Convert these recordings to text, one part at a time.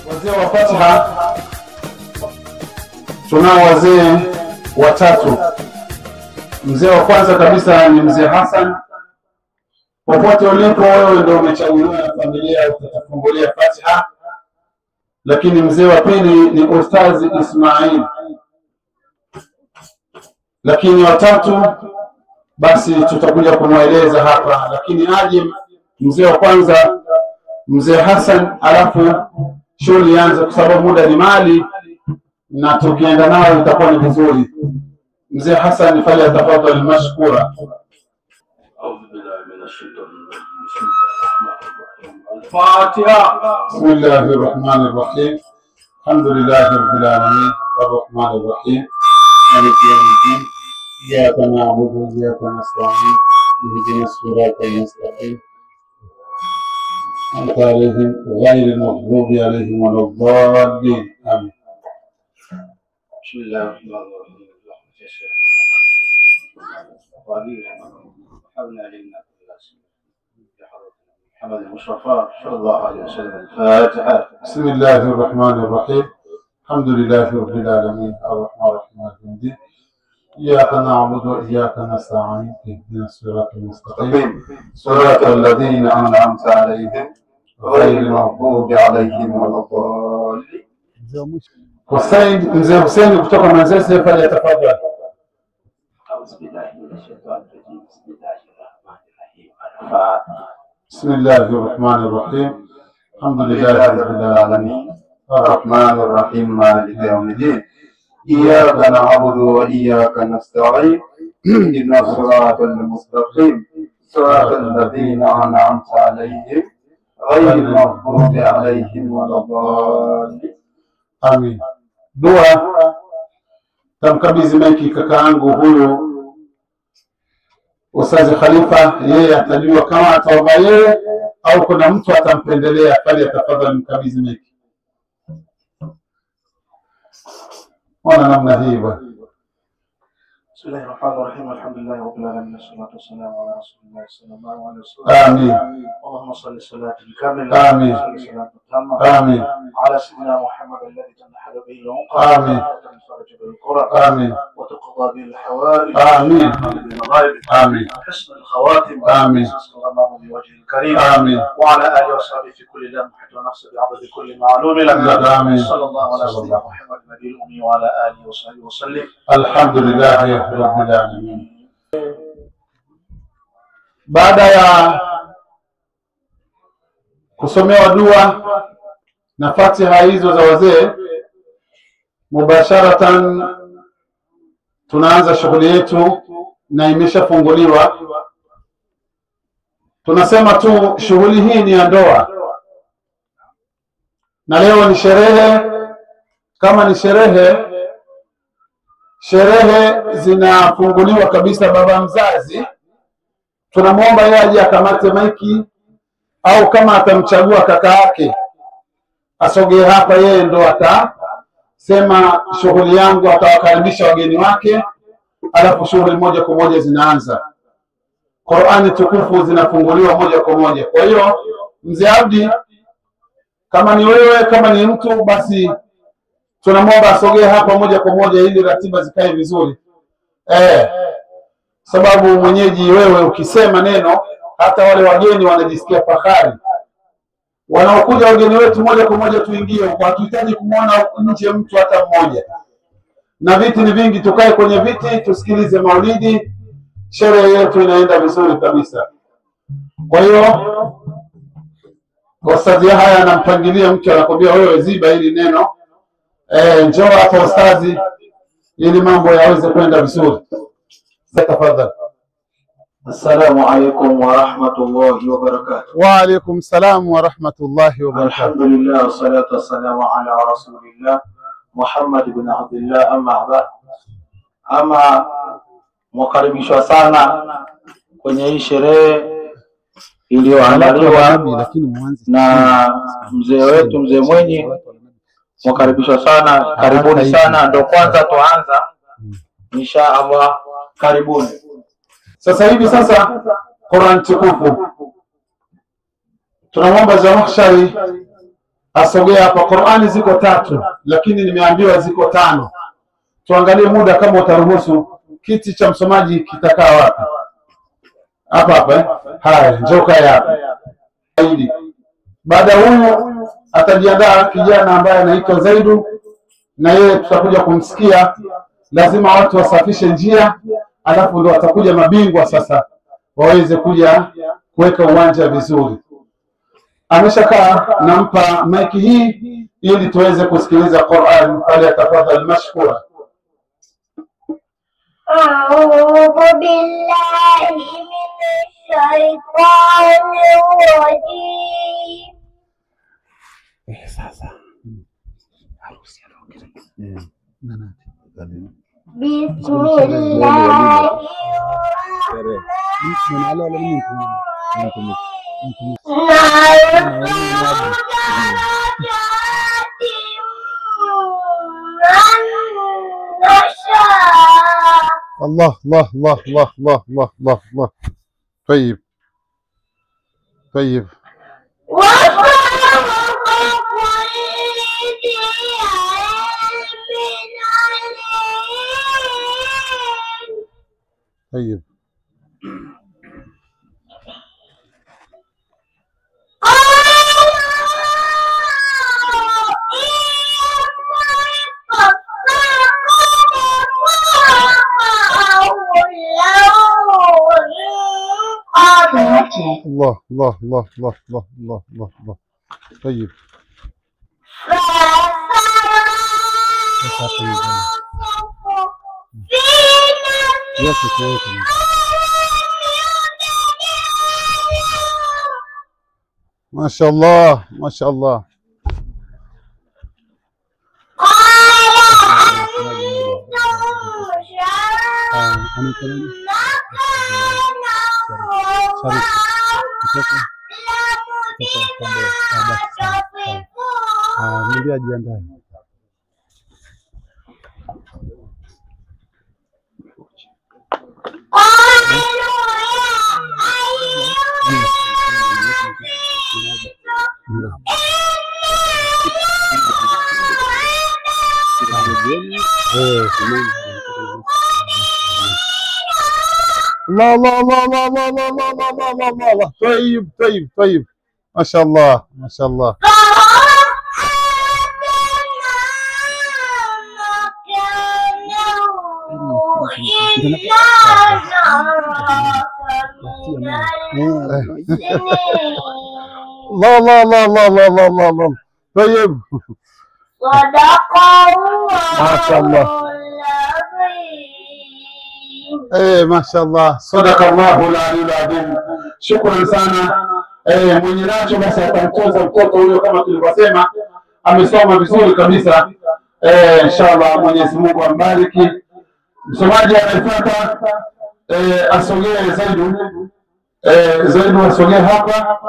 Wazee wa Fatiha tunao wazee watatu. Mzee wa kwanza kabisa ni mzee Hassan. Popote ulipo wewe ndio umechaguliwa na familia utafungulia Fatiha. Lakini mzee wa pili ni Ustazi Ismail. Lakini watatu basi tutakuja kumweleza hapa, lakini aje mzee wa kwanza mzee Hassan, alafu shughuli ianze kwa sababu muda ni mali na tukienda nao itakuwa ni vizuri. mzee Hassan fanya tafadhali mashkura. أعوذ بالله من الشيطان الرجيم. الفاتحة. بسم الله الرحمن الرحيم. الحمد لله رب العالمين الرحمن الرحيم مالك يوم الدين إياك نعبد وإياك نستعين اهدنا الصراط المستقيم أنت عليهم غير المغضوب عليهم ولا الضالين آمين. بسم الله الرحمن الرحيم. وحبنا علينا محمد المصطفى صلى الله عليه وسلم. الفاتحة. بسم الله الرحمن الرحيم. الحمد لله رب العالمين الرحمن الرحيم مالك يوم الدين إياك نعبد وإياك نستعين اهدنا الصراط المستقيم صراط الذين أنعمت عليهم غير المغضوب عليهم ولا الضالين. mzee Hussein kutoka Manzese pale tafadhali. أعوذ بالله من الشيطان الرجيم. بسم الله الرحمن الرحيم. الفاتحة. بسم الله الرحمن الرحيم. الحمد لله رب العالمين الرحمن الرحيم مالك يوم الدين إياك نعبد وإياك نستعين اهدنا الصراط المستقيم صراط الذين أنعمت عليهم غير المغضوب عليهم ولا الضالين. آمين. Dua tamkabidhi maiki kakaangu huyu Ustazi Khalifa, yeye atajua kama ataomba yeye au kuna mtu atampendelea pale, tafadhali mkabidhi maiki. Ona namna hii bwana. بسم الله الرحمن الرحيم. الحمد لله رب العالمين والصلاة والسلام على رسول الله صلى الله عليه وسلم. آمين. اللهم صل صلاة كاملة. آمين. صلاة تامة. آمين. على سيدنا محمد الذي تنحل به العقد. آمين. وتنفرج به الكرب. آمين. وتقضى به الحوائج. آمين. بالمغارب. آمين. حسن الخواتم. آمين. صلى الله بوجه الكريم. آمين. وعلى آله وصحبه في كل لمحة ونفس بعدد كل معلوم لك. آمين. صلى الله على سيدنا محمد النبي الأمي وعلى آله وصحبه وسلم. الحمد لله رب العالمين. Baada ya kusomewa dua na Fatiha hizo za wazee, mubasharatan tunaanza shughuli yetu na imeshafunguliwa. Tunasema tu shughuli hii ni ya ndoa na leo ni sherehe. Kama ni sherehe zinafunguliwa kabisa. Baba mzazi tunamwomba yeye aje akamate maiki, au kama atamchagua kaka yake asogee hapa, yeye ndo atasema shughuli yangu, atawakaribisha wageni wake, alafu shughuli moja kwa moja zinaanza. Qur'ani tukufu zinafunguliwa moja kwa moja. Kwa hiyo mzee Abdi, kama ni wewe, kama ni mtu, basi tunamwomba asogee hapa moja kwa moja ili ratiba zikae vizuri. Sababu mwenyeji wewe ukisema neno, hata wale wageni wanajisikia fahari. Wanaokuja wageni wetu moja kwa moja tuingie huko, hatuhitaji kumwona nje mtu hata mmoja. Na viti ni vingi, tukae kwenye viti tusikilize maulidi, sherehe yetu inaenda vizuri kabisa. Kwa hiyo Ustazi haya anampangilia mtu, anakwambia wewe ziba hili neno, njoo hapa ustazi, ili mambo yaweze kwenda vizuri. Tafadhali. السلام عليكم ورحمة الله وبركاته. وعليكم السلام ورحمة الله وبركاته. الحمد لله والصلاة والسلام على رسول الله محمد بن عبد الله. أما بعد, ama mwakaribishwa sana kwenye hii sherehe iliyoandaliwa na mzee wetu mzee Mwenye. Mwakaribishwa sana, karibuni sana. Ndio kwanza tuanza, insha Allah, karibuni. Sasa hivi Qur'an tukufu tunamwomba Zamakhshari asogea hapa. Qur'ani ziko 3 lakini nimeambiwa ziko 5. Tuangalie muda kama utaruhusu. Kiti cha msomaji kitakaa wapi? Hapa hapa. Haya, njoo kaa hapa. Baada huyu atajiandaa kijana ambaye anaitwa Zaidu, na yeye tutakuja kumsikia. Lazima watu wasafishe njia, alafu ndo watakuja mabingwa sasa waweze kuja kuweka uwanja vizuri. Ameshakaa, nampa maiki hii ili tuweze kusikiliza Qur'an. Pale atafadhali mashkura. أعوذ بالله من الشيطان الرجيم بسم الله الله الله الله الله الله الله الله الله. طيب طيب. طيب. الله الله الله الله الله الله الله الله. طيب. ما شاء الله ما شاء الله. Niambia jiandae. الله الله الله الله الله الله الله الله الله الله. طيب طيب طيب. ما شاء الله ما شاء الله. الله الله الله الله الله الله الله الله. طيب. صدق ما شاء الله. Eh, mashallah, sadakallahu al-aliyyul adhim. Shukrani sana. Mwenye nacho basi atamtunza mtoto huyo kama tulivyosema, amesoma vizuri kabisa. Inshallah Mwenyezi Mungu ambariki. Msomaji anayefuata asogee Zaidu. Zaidu asogee hapa.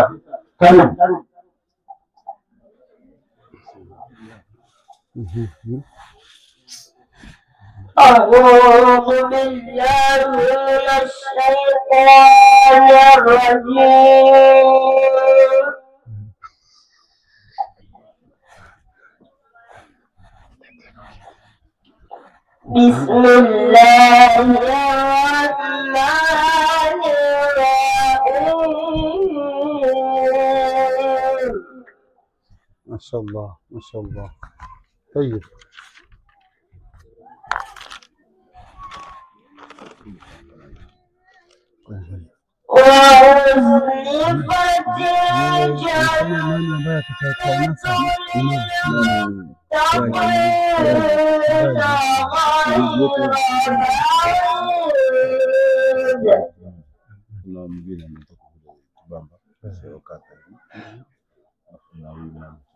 Karibu. أعوذ بالله من الشيطان الرجيم بسم الله الرحمن الرحيم. ما شاء الله ما شاء الله. طيب. وأزلفت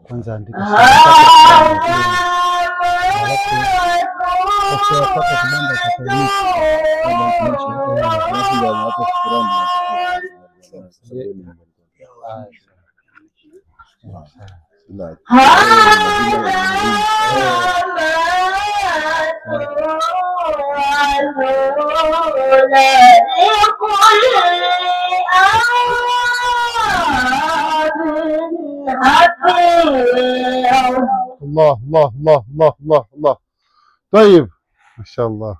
kwanza andika الله الله الله الله الله الله. طيب ما شاء الله.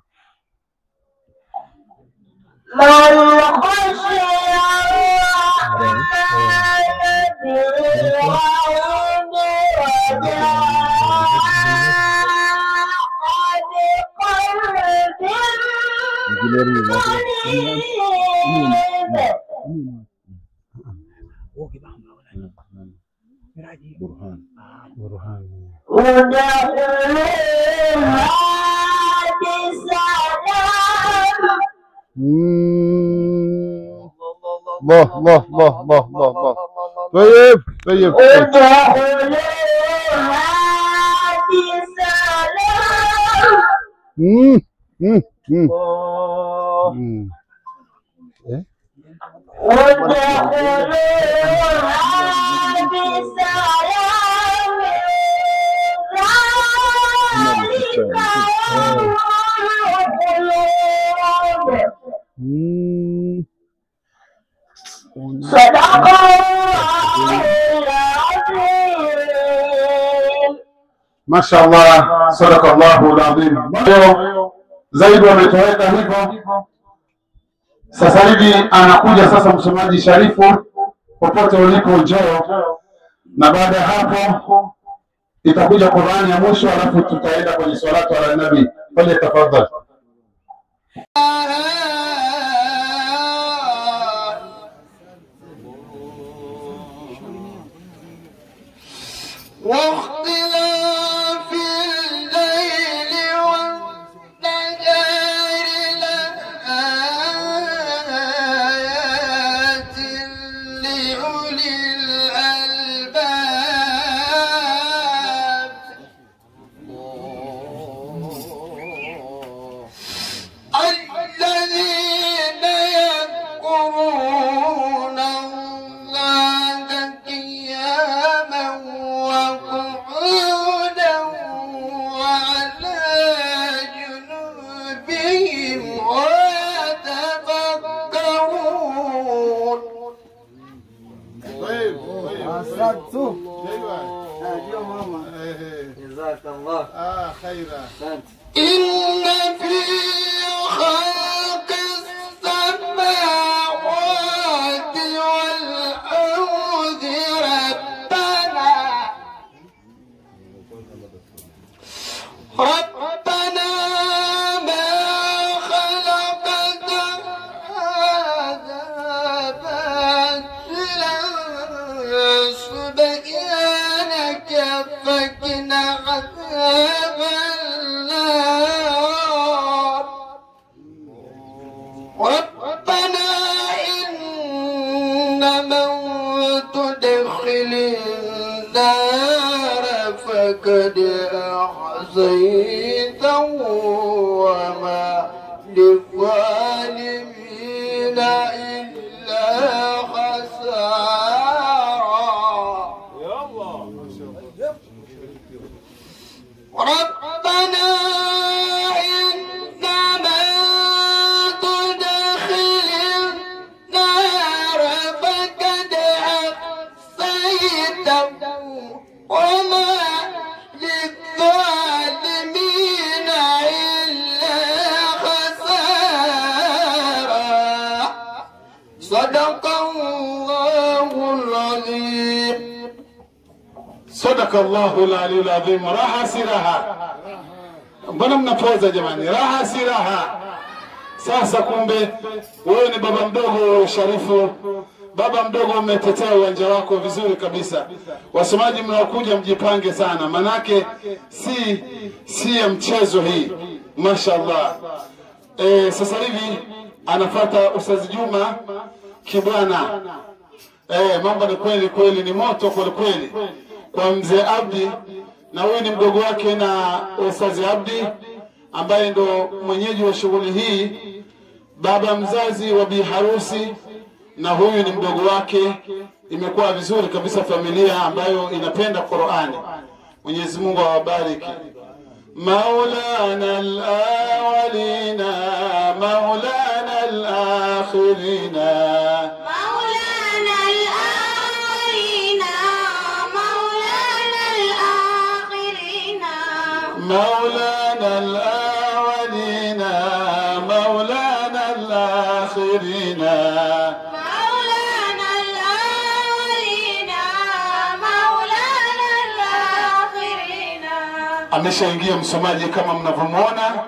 من خشي الرحمن بالغيب برهان برهان. ودخلوها بسلام. الله الله الله الله الله الله. طيب طيب. ودخلوها بسلام. إيه؟ ودخلوها بسلام. ذلك يوم الخلود. صدق الله العظيم. ما شاء الله, sadaka Allahu alazim. Zaidi wametoweka hivyo. Sasa hivi anakuja sasa msomaji Sharifu, popote ulipo njoo, na baada ya hapo itakuja Qur'ani ya mwisho, alafu tutaenda kwenye salatu ala nabi. Fanye tafadhali. واختلاف الليل والنهار لآيات لأولي الألباب. الذين يذكرون الله قياما وقعودا وعلى جنوبهم ويتفكرون. طيب أحسنتم. ايوه أيوة ماما. جزاك الله خيرا. إن في خلق السماوات والأرض ربنا ما خلقت هذا باطلا سبحانك فقنا عذاب النار. ربنا إن من تدخل النار فقد أحصيته وما للظالمين إلا خسارا. ربنا إنما تدخل النار فقد أحصيته وما للظالمين إلا خسارا. صدق الله العظيم. Sadaka Allahu al-aliyyul azim. Raha si raha. Mbona mnapoza jamani? Raha si raha. Sasa kumbe wewe ni baba mdogo Sharifu, baba mdogo, umetetea uwanja wako vizuri kabisa. Wasomaji mnaokuja mjipange sana, manake si ya mchezo hii. Mashaallah. Sasa hivi anafuata Ustaz Juma Kibwana. Mambo ni kweli kweli, ni moto kweli kweli kwa mzee Abdi, na huyu ni mdogo wake na Ustaz Abdi ambaye ndo mwenyeji wa shughuli hii, baba mzazi wa bi harusi, na huyu ni mdogo wake. Imekuwa vizuri kabisa, familia ambayo inapenda Qur'ani. Mwenyezi Mungu awabariki. Maulana al-awwalina maulana al-akhirina مولانا الأولين مولانا الآخرين مولانا الأولين مولانا الآخرين. Ameshaingia msomaji kama mnavyomwona,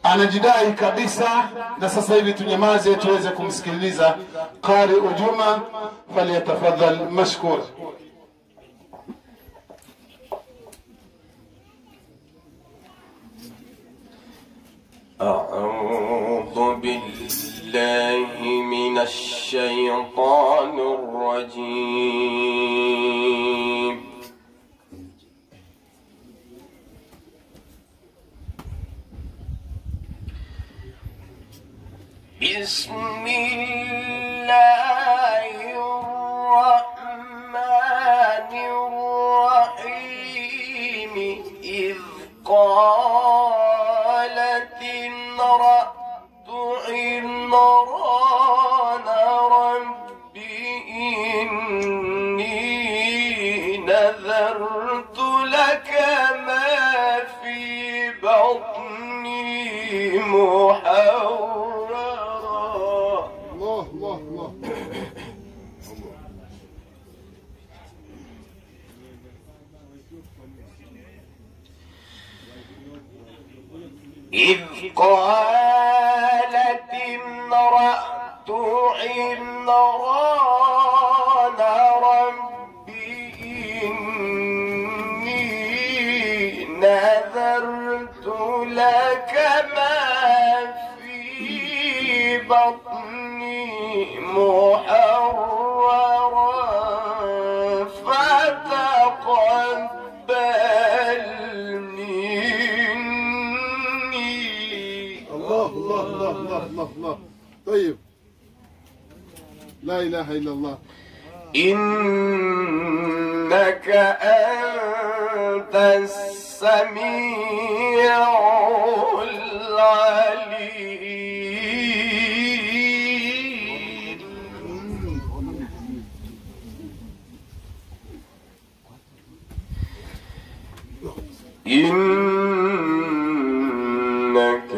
anajidai kabisa, na sasa hivi tunyamaze tuweze kumsikiliza qari ujuma. Falyatafadhal mashkur. أعوذ بالله من الشيطان الرجيم. بسم الله الرحمن الرحيم. إذ قالت امرأة عمران رب إني نذرت لك ما في بطني محررا. الله الله الله. إذ قالت امرأة عمران رب إني نذرت لك ما في بطني محررا فتقبل الله الله الله الله الله الله. طيب. لا إله إلا الله. إنك أنت السميع العليم. إنك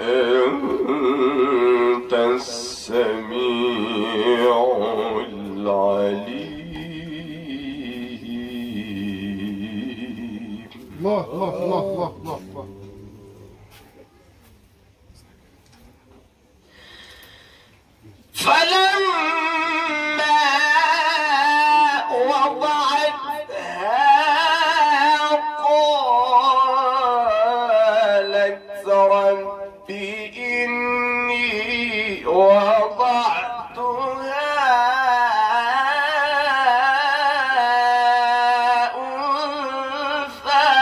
أنت السميع العليم. الله الله الله الله الله. فلما وضعتها قالت رب إني وضعتها أنثى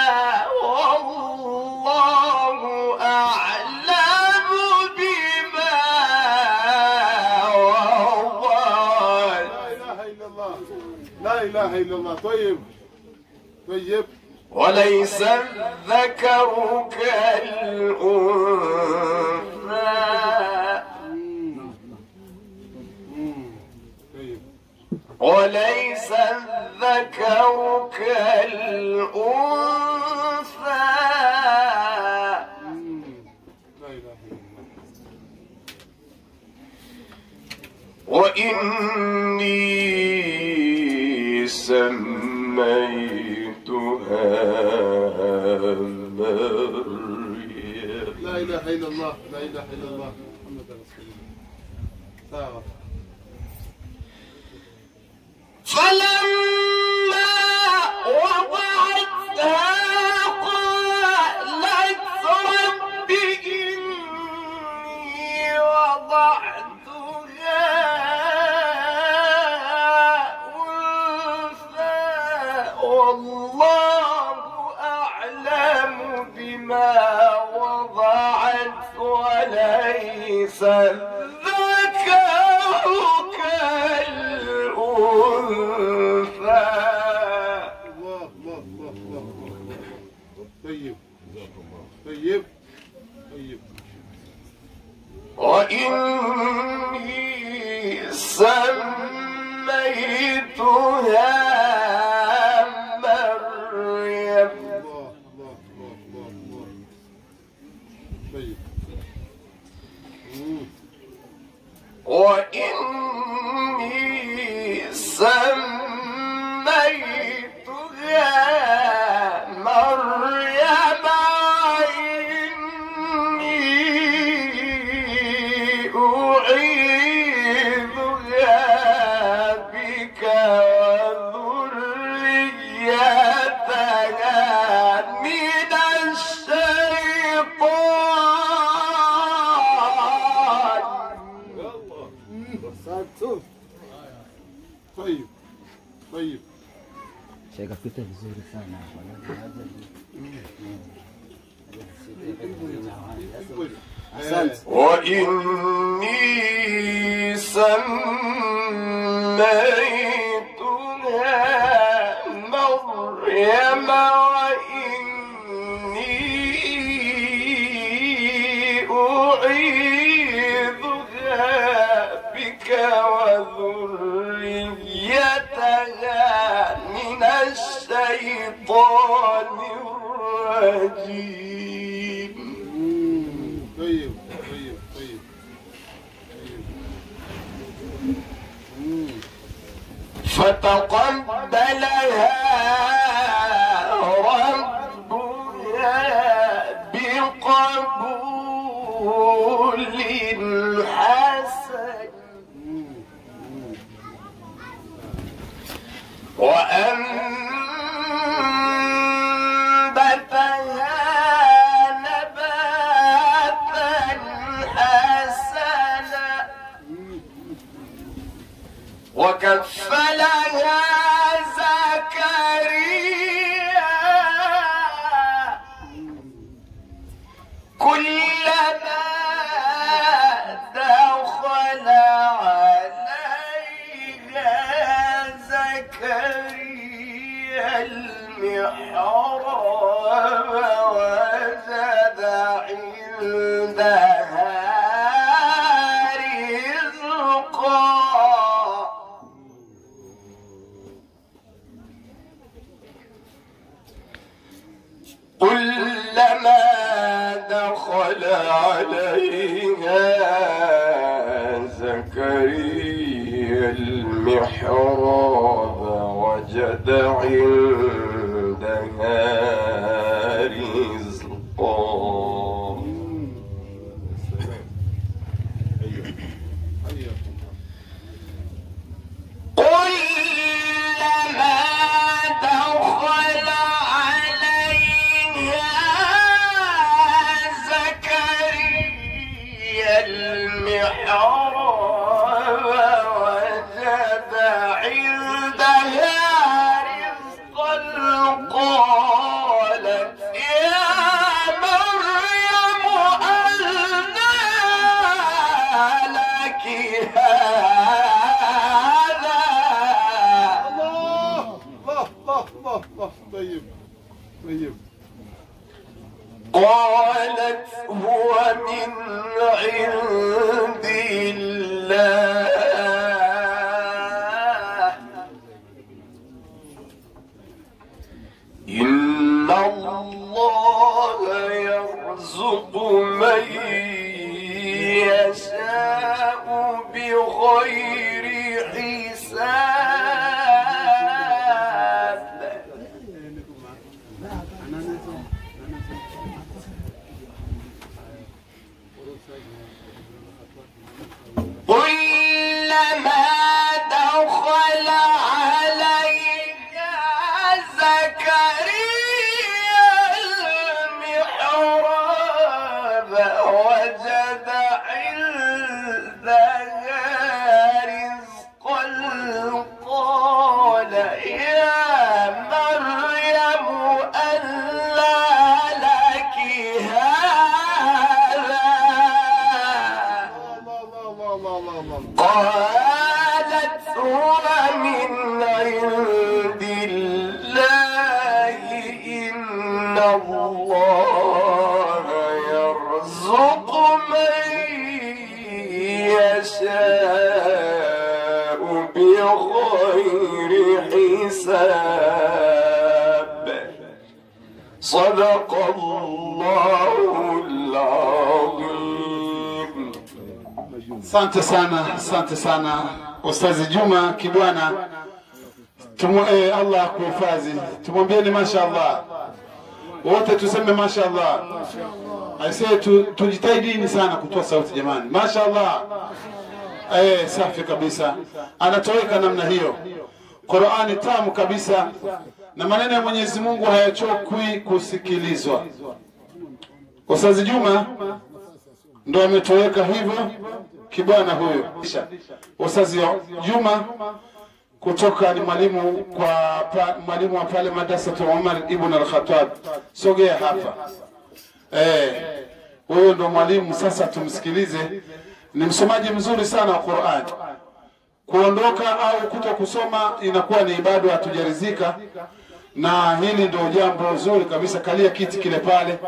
والله أعلم بما وضعت. لا إله إلا الله. طيب طيب. وليس الذكر كالأنثى. طيب. وليس الذكر كالأنثى. لا إله إلا الله. وإني سميتها مريم. لا إله إلا الله. لا إله إلا الله. محمد رسول الله. فلما وضعتها قالت رب إني وضعتها أنثى والله أعلم بما وضعت وليس الذكر كالأنثى. الله الله الله الله. طيب طيب طيب. وإني سميتها مريم. الله الله الله. ikapita vizuri sana. Asante. وإني سميتها مريم وإني أعيذها بك وذريتها من الشيطان الرجيم. طيب طيب طيب. فتقبلها ربها بقبول حسن وأنبتها نباتا حسنا وكفلها زكريا كلما دخل عليها زكريا المحراب وجد عندها رزقا كلما دخل عليها زكريا المحراب وجد عندها رزقا كلما دخل عليها زكريا المحراب وجد عندها رزقا قالت يا مريم أنى لك هذا الله الله الله الله الله. طيب طيب. قالت هو من عند الله إن الله يرزق من يشاء بغير حساب. كلما دخل عليها زكريا المحراب وجد عندها رزقا قال يا مريم أنى لك هذا قالت هو من عند الله إن الله يرزق من يشاء بغير حساب. صدق الله العظيم. Asante sana, asante sana Ustazi Juma Kibwana. Allah akuhifadhi. Tumwambieni mashaallah. Wote tuseme mashaallah. Aisee tujitahidini sana kutoa sauti jamani. Mashaallah. Safi kabisa. Anatoweka namna hiyo. Qur'ani tamu kabisa na maneno ya Mwenyezi Mungu hayachokwi kusikilizwa. Ustazi Juma ndo ametoweka hivyo Kibwana huyo. Ustazi Juma kutoka ni mwalimu mwalimu wa pale madrasa Umar ibn al-Khattab. Sogea hapa. Huyo ndo mwalimu sasa, tumsikilize. Ni msomaji mzuri sana wa Qur'an. Kuondoka au kuto kusoma inakuwa ni ibada, hatujarizika, na hili ndio jambo zuri kabisa. Kalia kiti kile pale,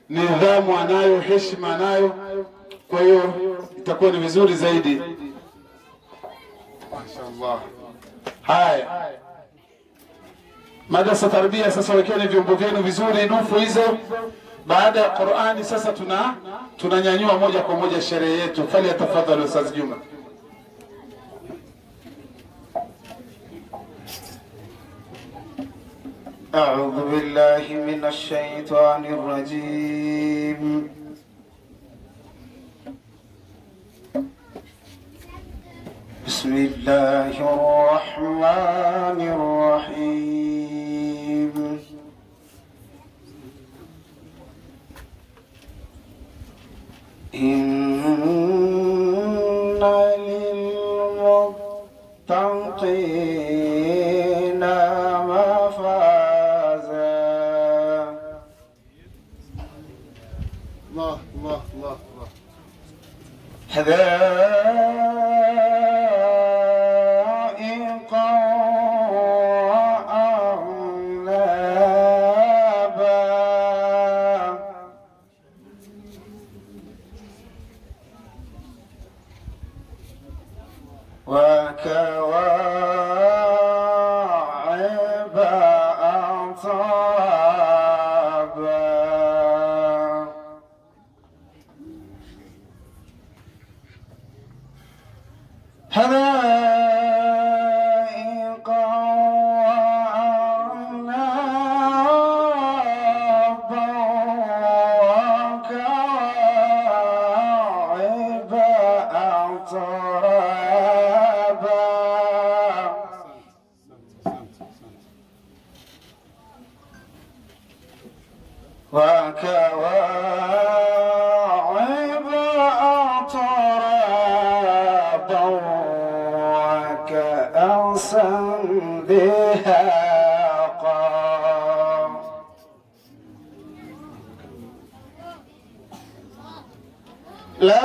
nidhamu anayo, heshima anayo, kwa hiyo itakuwa ni vizuri zaidi. Mashaallah. Haya, madrasa tarbia sasa, wekeni vyombo vyenu vizuri, dufu hizo. Baada ya Qur'ani sasa tunanyanyua moja kwa moja sherehe yetu. Fali tafadhali Ustaz Juma. أعوذ بالله من الشيطان الرجيم بسم الله الرحمن الرحيم إن للمتقين مفازا. الله الله الله الله. حدائق وأعنابا وكواعب أترابا. حدائق وأعنابا وكواعب أترابا. وكواعب أترابا وكأسا دهاقا. لا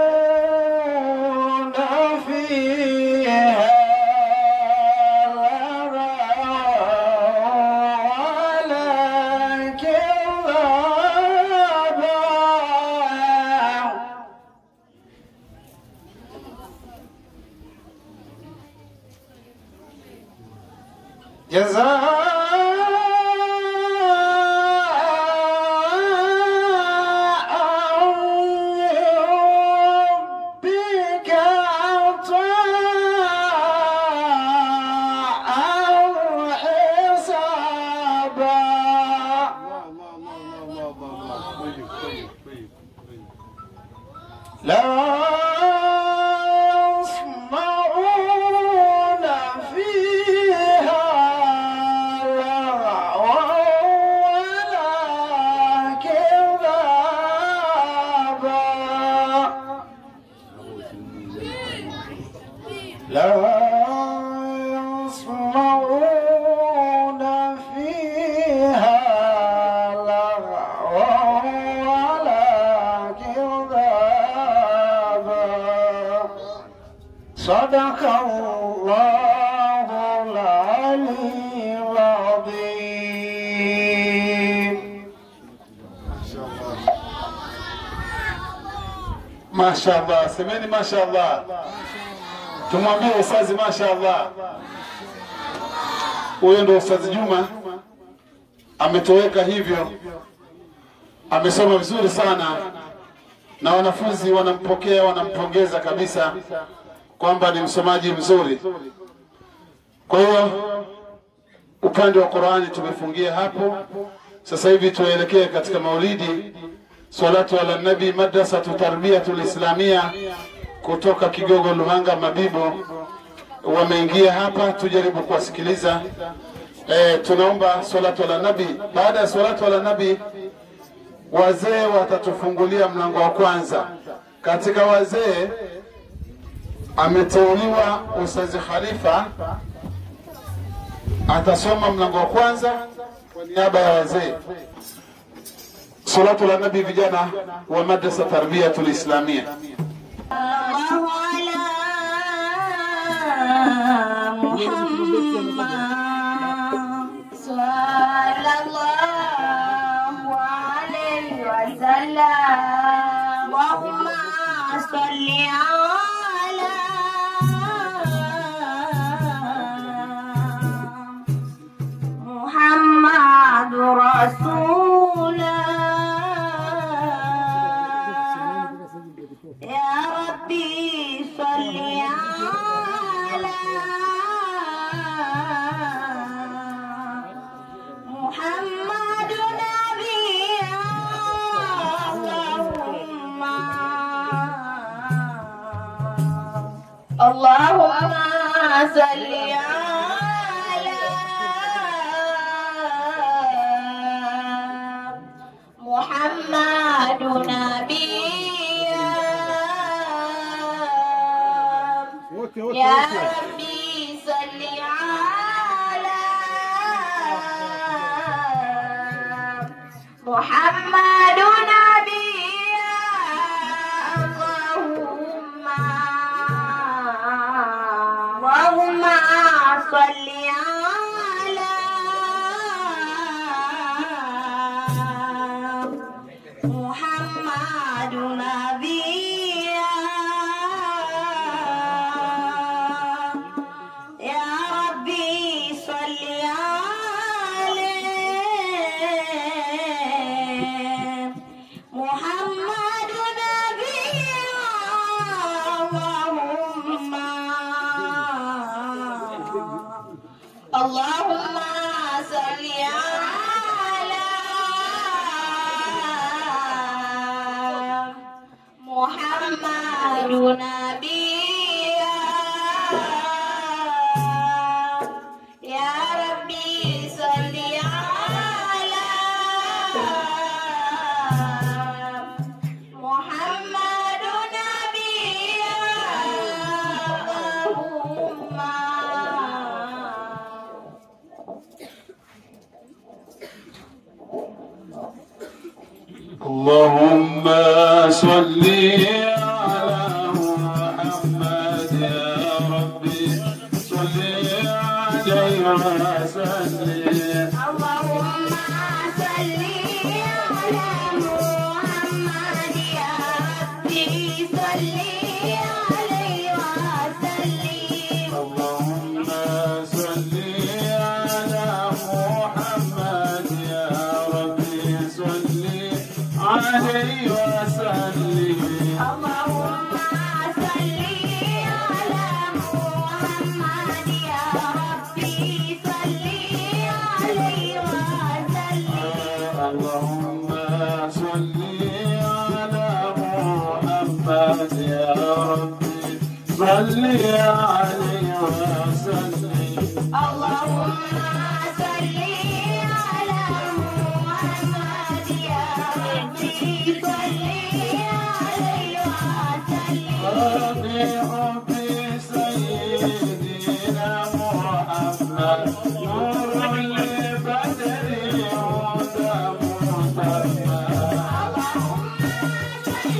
يسمعون فيها جزاء ربك عطاء حسابا. لا يسمعون فيها لغوا ولا كذابا. لا يسمعون فيها لغوا ولا كذابا. صدق الله العلي العظيم. Mashaallah, semeni mashaallah. Tumwambie Ustazi mashaallah. Huyo ndio Ustazi Juma, ametoweka hivyo, amesoma vizuri sana na wanafunzi wanampokea, wanampongeza kabisa kwamba ni msomaji mzuri. Kwa hiyo upande wa Qur'ani tumefungia hapo. Sasa hivi tuelekee katika maulidi, salatu ala nabi, madrasa tarbiyatul islamia kutoka Kigogo Luhanga Mabibo wameingia hapa, tujaribu kuwasikiliza. Tunaomba salatu ala nabi. Baada ya salatu ala nabi, wazee watatufungulia mlango wa kwanza. Katika wazee ameteuliwa Ustadh Khalifa, atasoma mlango wa kwanza kwa niaba ya wazee. Salatu la Nabi vijana wa madrasa tarbiyatul islamia. الله على محمد صلى الله عليه وسلم اللهم صل على محمد رسول يا ربي صل على محمد نبينا اللهم صل على محمد نبينا يا ربي صل على محمد نبينا اللهم صل على محمد نبينا يا ربي صل عليه محمد نبينا اللهم صل على محمد نبينا يا ربي صل على محمد نبينا اللهم صل على محمد يا ربي صل عليه وسلم اللهم صل على محمد يا ربي صل عليه وسلم اللهم صل على محمد يا ربي صل عليه وسلم اللهم صل على محمد يا ربي صل عليه وسلم اللهم صل على محمد يا ربي صل عليه وسلم اللهم صل على محمد يا ربي صل عليه وسلم بحب سيدنا محمد نور البدر هدى مصطفى اللهم صل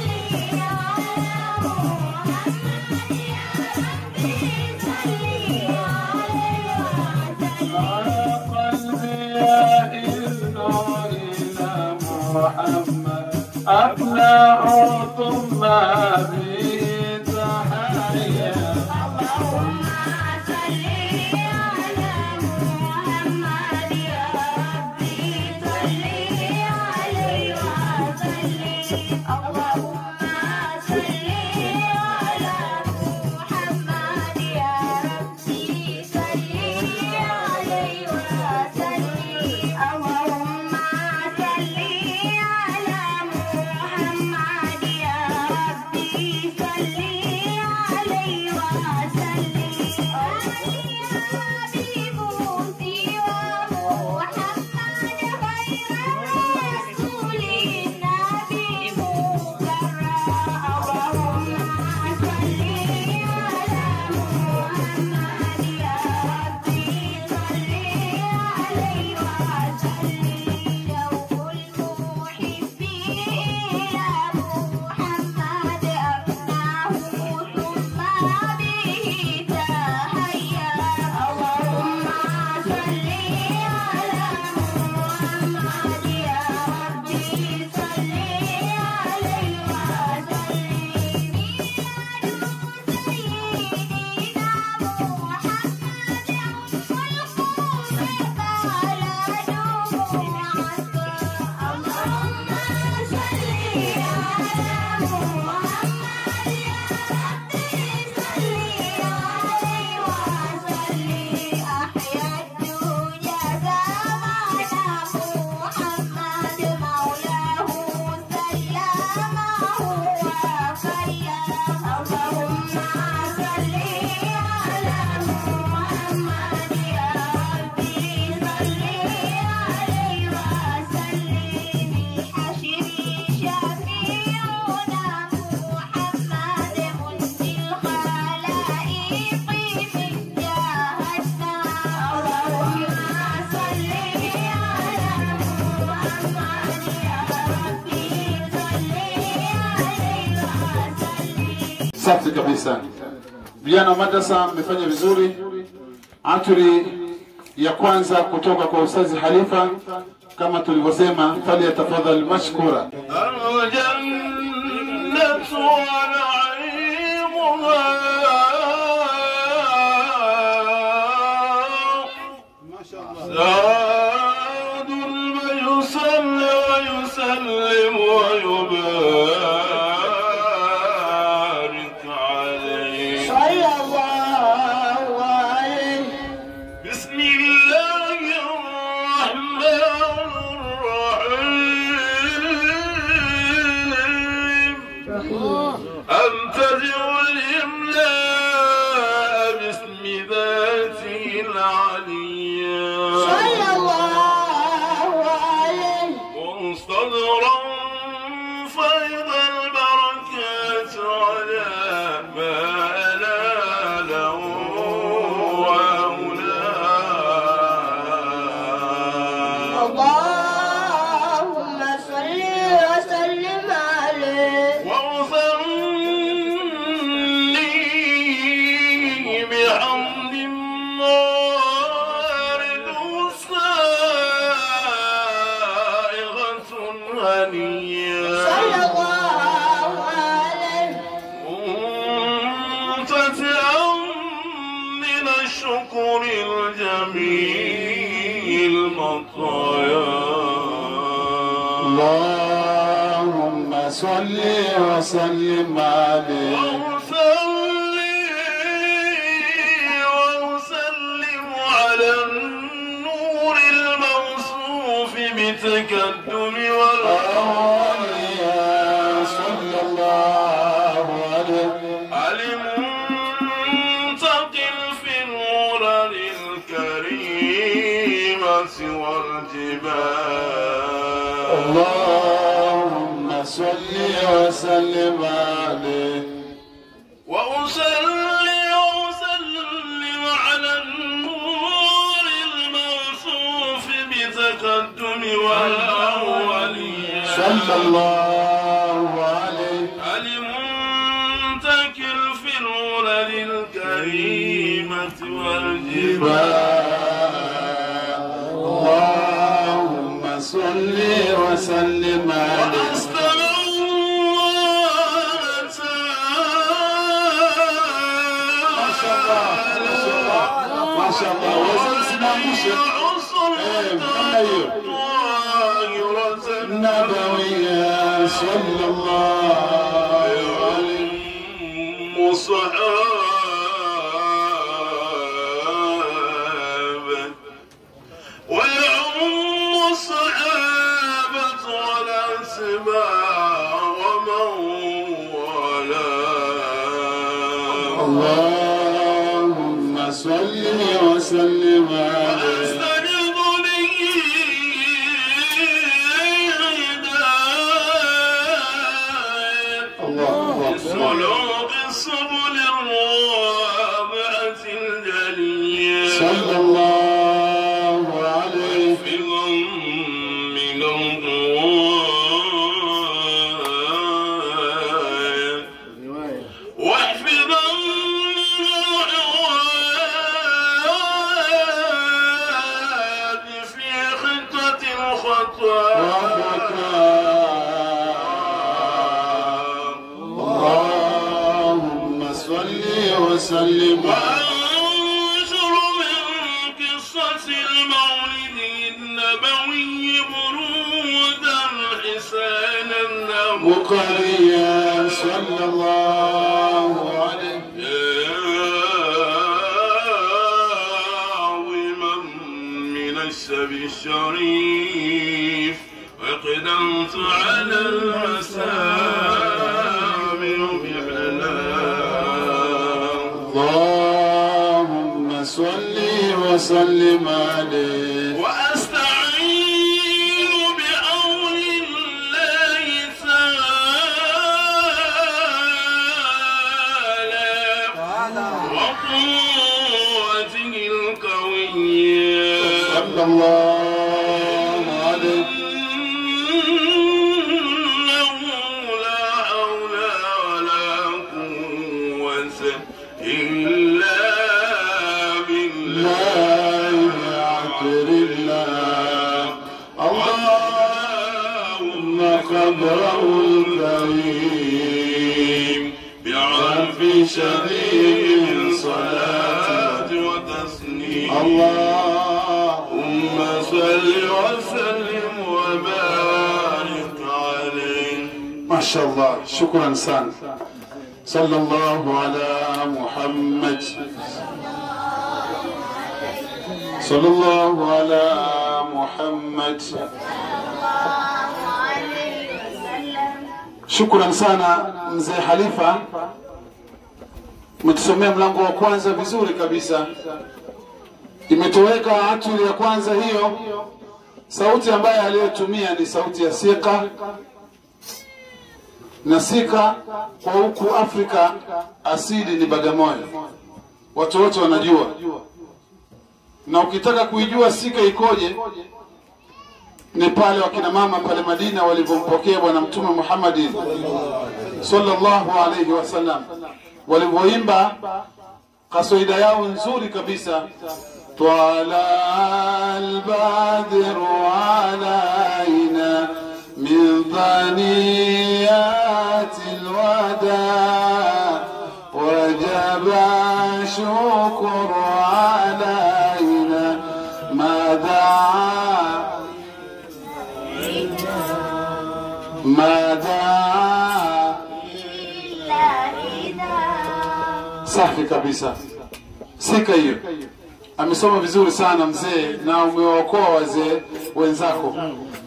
على محمد يا ربي صل عليه وسلم على قلبي يا النور إلى محمد أبلغ ثم به تحيا اللهم صل على محمد يا ربي صل عليه وسلم اللهم صل على محمد يا ربي صل عليه وسلم اللهم صل على محمد يا ربي Safi kabisa. Vijana wa madrasa mmefanya vizuri. Aturi ya kwanza kutoka kwa Ustazi Halifa kama tulivyosema, fali yatafadhali mashkura. الجنة ونعيمها زاد من يصلي ويسلم ويبارك عليه. صلى الله عليه. بسم الله الرحمن الرحيم. أبتدئ الإملاء باسم ذاته العليا. صلى الله عليه. مستدرا فيض البركات على ما أناله وأولاه. اللهم صل وسلم عليه. وأصلي بحمد وارد سائغة هنية. صلى الله عليه. منتزعا من الشكر الجميل مطايا. اللهم صل وسلم عليه. وأسلم على النور الموصوف بتكدم والأولياء صلى الله عليه. المنتقل في الغرر الكريمة والجبال. اللهم صل وسلم عليه. وأصلي وأسلم على النور الموصوف بتقدم والأولياء صلى الله عليه. المنتكل في الغرر الكريمة والجبال. اللهم صل وسلم عليه. ما شاء الله وزنسنا نبوية صلى الله عليه وصحابه ويعم الصحابة والأتباع ومن والاه. اللهم صل وسلم عليه. أستجب لي الله أكبر. سلوك السبل الرابعة الجلية. صلى الله عليه. حفظا من الرواية واحفظا من الروايات في خطة الخطوات. اللهم صل وسلم وأنشر من قصة المولد النبوي برودا حسانا بقريا صلى الله عليه. عظيما من السبي الشريف وقدمت على المسامع ببلاد. اللهم صل وسلم عليه. وأستعين بعون الله تعالى وقوته القوية. صلى الله عليه. إنه لا حول ولا قوة واغفر لنا اللهم قدره الكريم بعرف شديد صلاة وتسليم اللهم صل وسلم وبارك عليه. ما شاء الله، شكرا سان. صلى الله على محمد، صلى الله على محمد. Shukran sana mzee Halifa, umetusomea mlango wa kwanza vizuri kabisa. Imetoweka atuli ya kwanza hiyo. Sauti ambayo aliyotumia ni sauti ya sika, na sika kwa huku Afrika asili ni Bagamoyo, watu wote wanajua. Na ukitaka kuijua sika ikoje, ni pale wakina mama pale Madina walivyompokea bwana Mtume Muhammad sallallahu alayhi wasallam, walivyoimba kaswida yao nzuri kabisa, twala al-badru alayna min dhaniyati al-wada wajaba shukru alayna ma daa safi kabisa. Sika hiyo amesoma vizuri sana mzee, na umewaokoa wazee wenzako,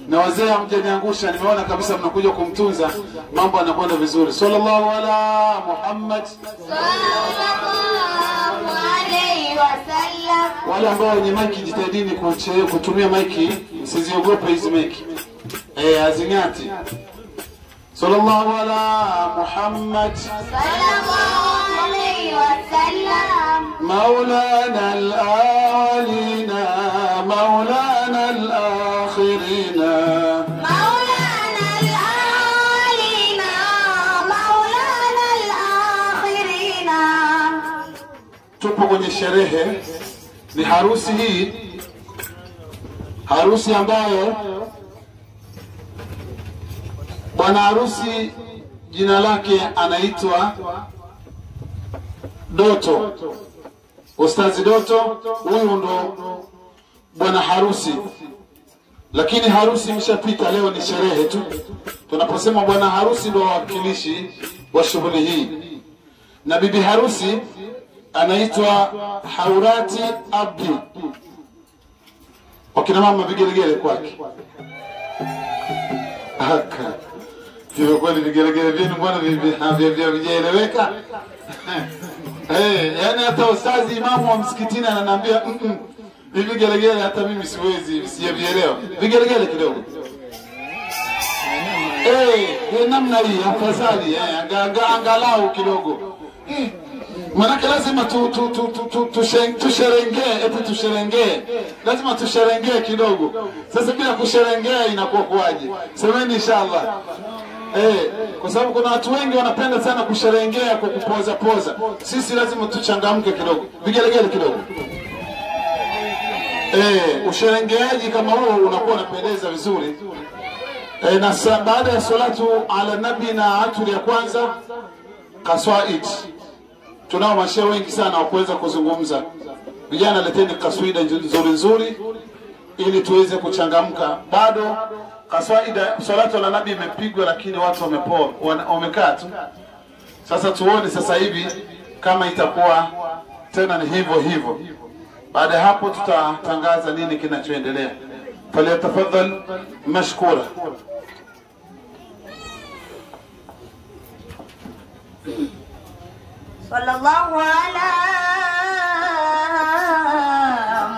na wazee hamjaniangusha. Nimeona kabisa mnakuja kumtunza, mambo yanakwenda vizuri. Sallallahu ala Muhammad, sallallahu alayhi wasallam. Wale ambao wenye maiki jitahidini kutumia maiki, msiziogope hizi maiki, azingati. Sallallahu ala Muhammad, sallallahu alayhi wasallam. مولانا الأولين مولانا الآخرين مولانا الأولين مولانا الآخرين. Tupo kwenye sherehe, ni harusi hii, harusi ambayo bwana harusi jina lake anaitwa Doto, Ustazi Doto. Huyu ndo bwana harusi, lakini harusi imeshapita, leo ni sherehe tu. Tunaposema bwana harusi ndo wawakilishi wa shughuli hii, na bibi harusi anaitwa Haurati Abdi. Wakina mama vigelegele kwake. Haka hivyo kweli vigelegele vyenu bwana vijaeleweka. Yani hata ustazi imamu wa msikitini ananiambia hivi vigelegele hata mimi siwezi, sijavielewa. Vigelegele kidogo. Namna hii afadhali, angalau kidogo. Manake lazima tusherengee, lazima tusherengee kidogo. Sasa bila kusherengea inakuwa kwaje? Semeni inshallah. Kwa sababu kuna watu wengi wanapenda sana kusherengea kwa kupoza poza. Sisi lazima tuchangamke kidogo. Vigelegele kidogo. Usherengeaji kama huo unakuwa unapendeza vizuri. Na baada ya salatu ala nabi na atuli ya kwanza, kaswaid. Tunao mashehe wengi sana wakuweza kuzungumza. Vijana leteni kaswida nzuri nzuri ili tuweze kuchangamka. Bado kaswaida salatu ala nabi imepigwa, lakini watu wamepoa, wamekaa tu. Sasa tuone sasa hivi kama itakuwa tena ni hivyo hivyo. Baada ya hapo tutatangaza nini kinachoendelea. Falyatafadhal mashkura. sallallahu ala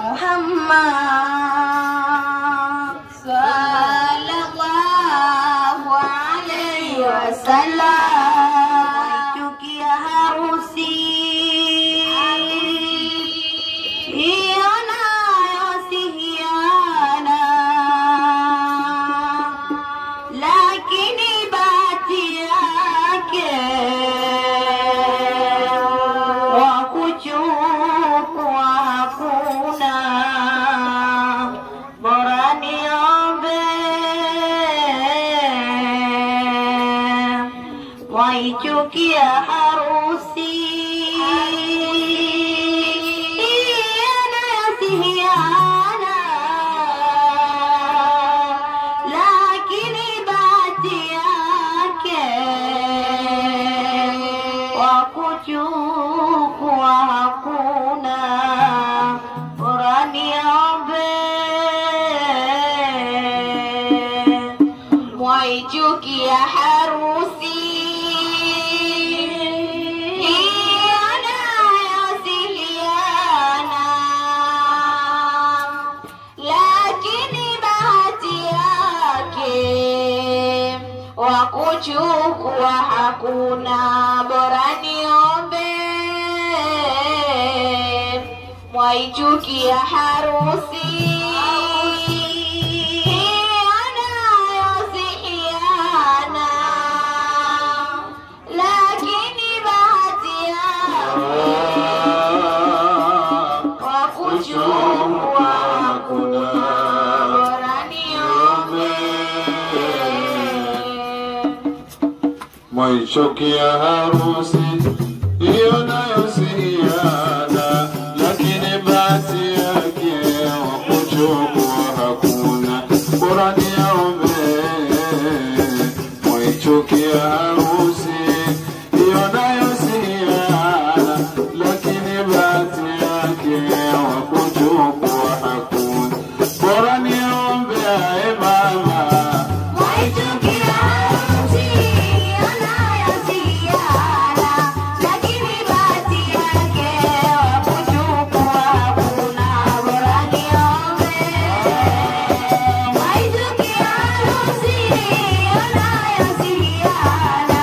Muhammad, sallallahu alayhi wasallam. Tukia harusi inayosihiana, lakini bahati yake wakuchukua hakuna. mwaichukia harusi inayosihiana, lakini bahati yake wa kuchukua hakuna. Bora niombe mwaichukia harusi inayosihiana, lakini bahati yake wa kuchukua hakuna. Bora niombe mwaichukia harusi inayosihiana, lakini bahati yake wa kuchukua hakuna. Bora niombe mwaichukia harusi hiyo inayosihiana, lakini bahati yake wa kuchukua hakuna. Bora niombe mwaichukia harusi hiyo inayosihiana, lakini bahati yake wa kuchukua hakuna. Bora niombe ae mama mwaichukia harusi inayosihiana, lakini bahati yake wa kuchukua hakuna. Bora niombe mwaichukia harusi inayosihiana,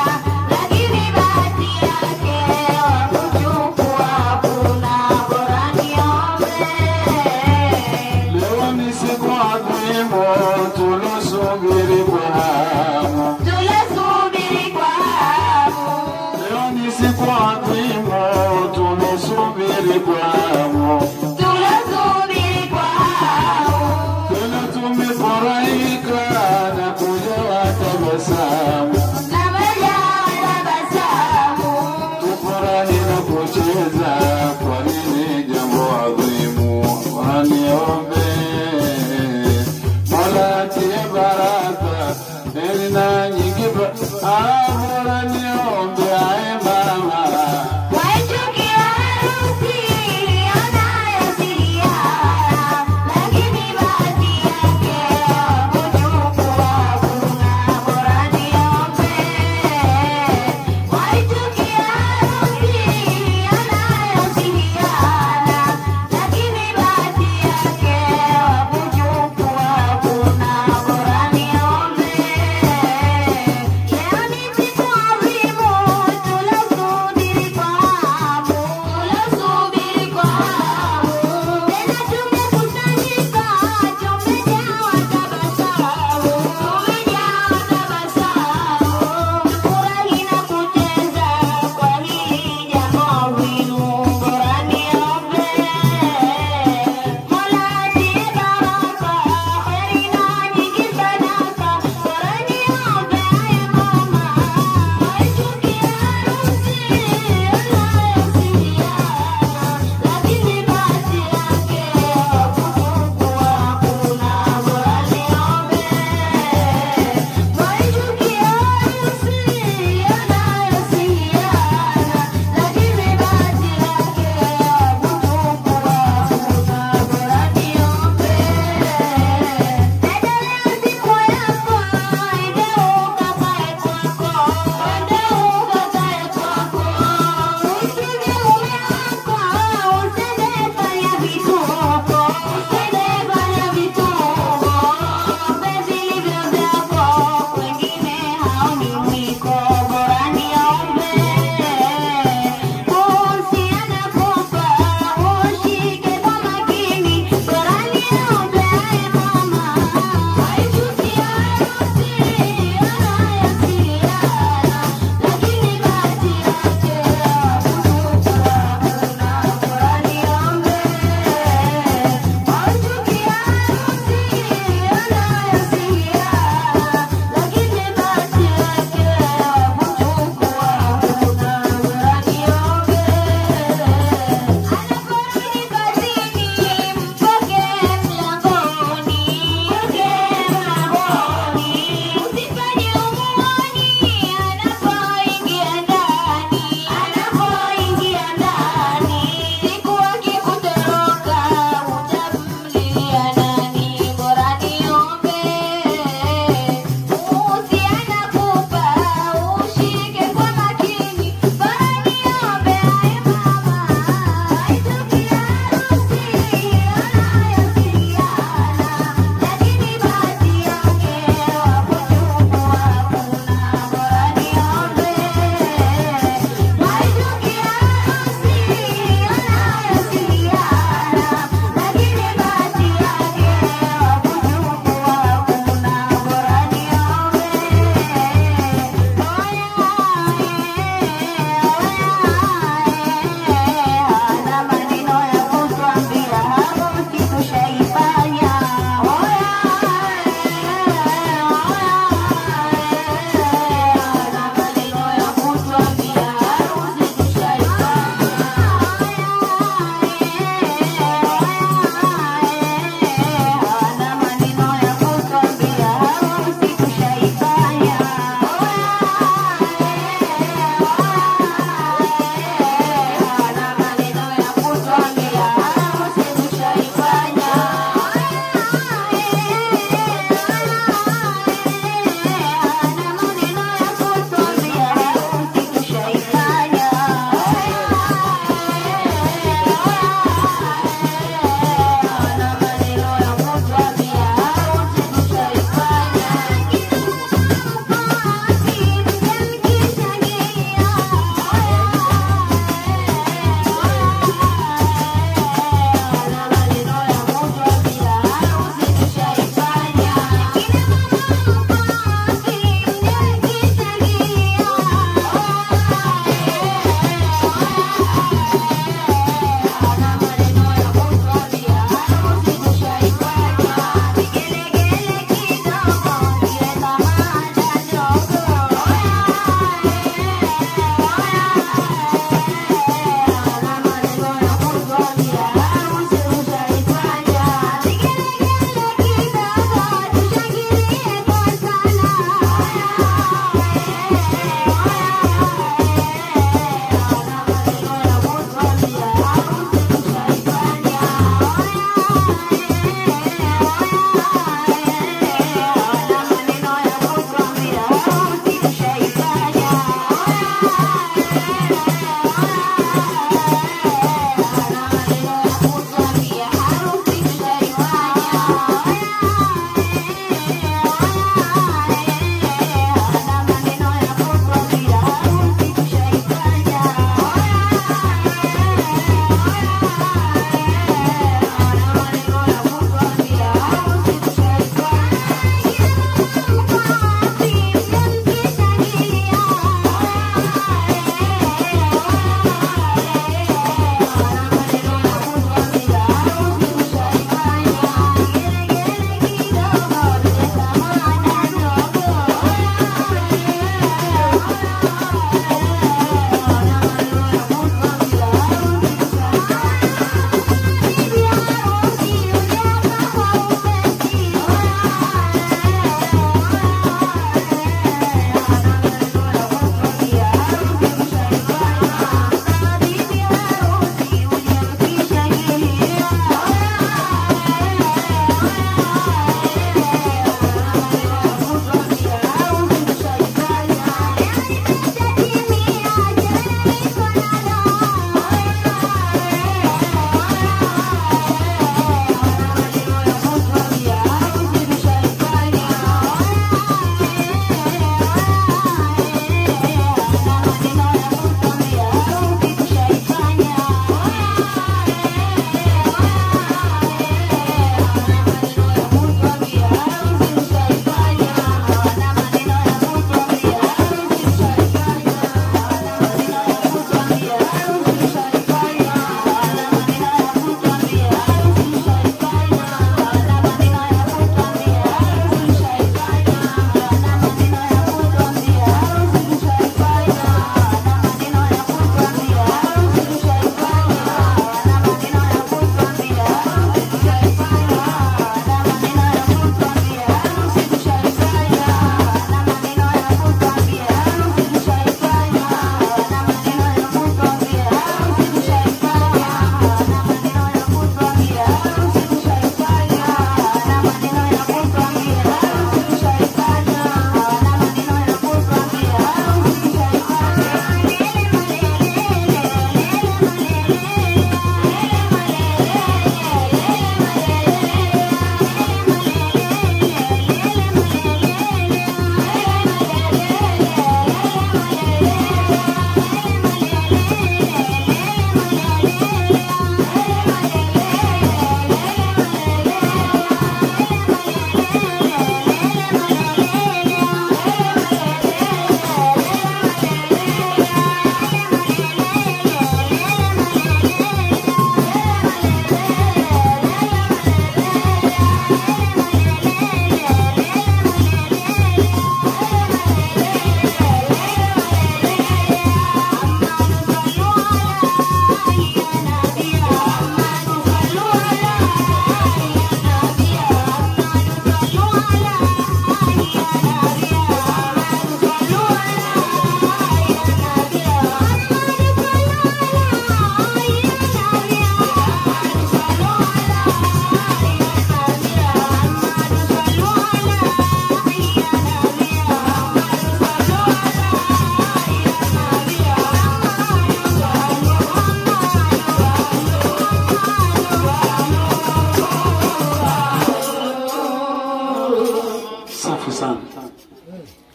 sana.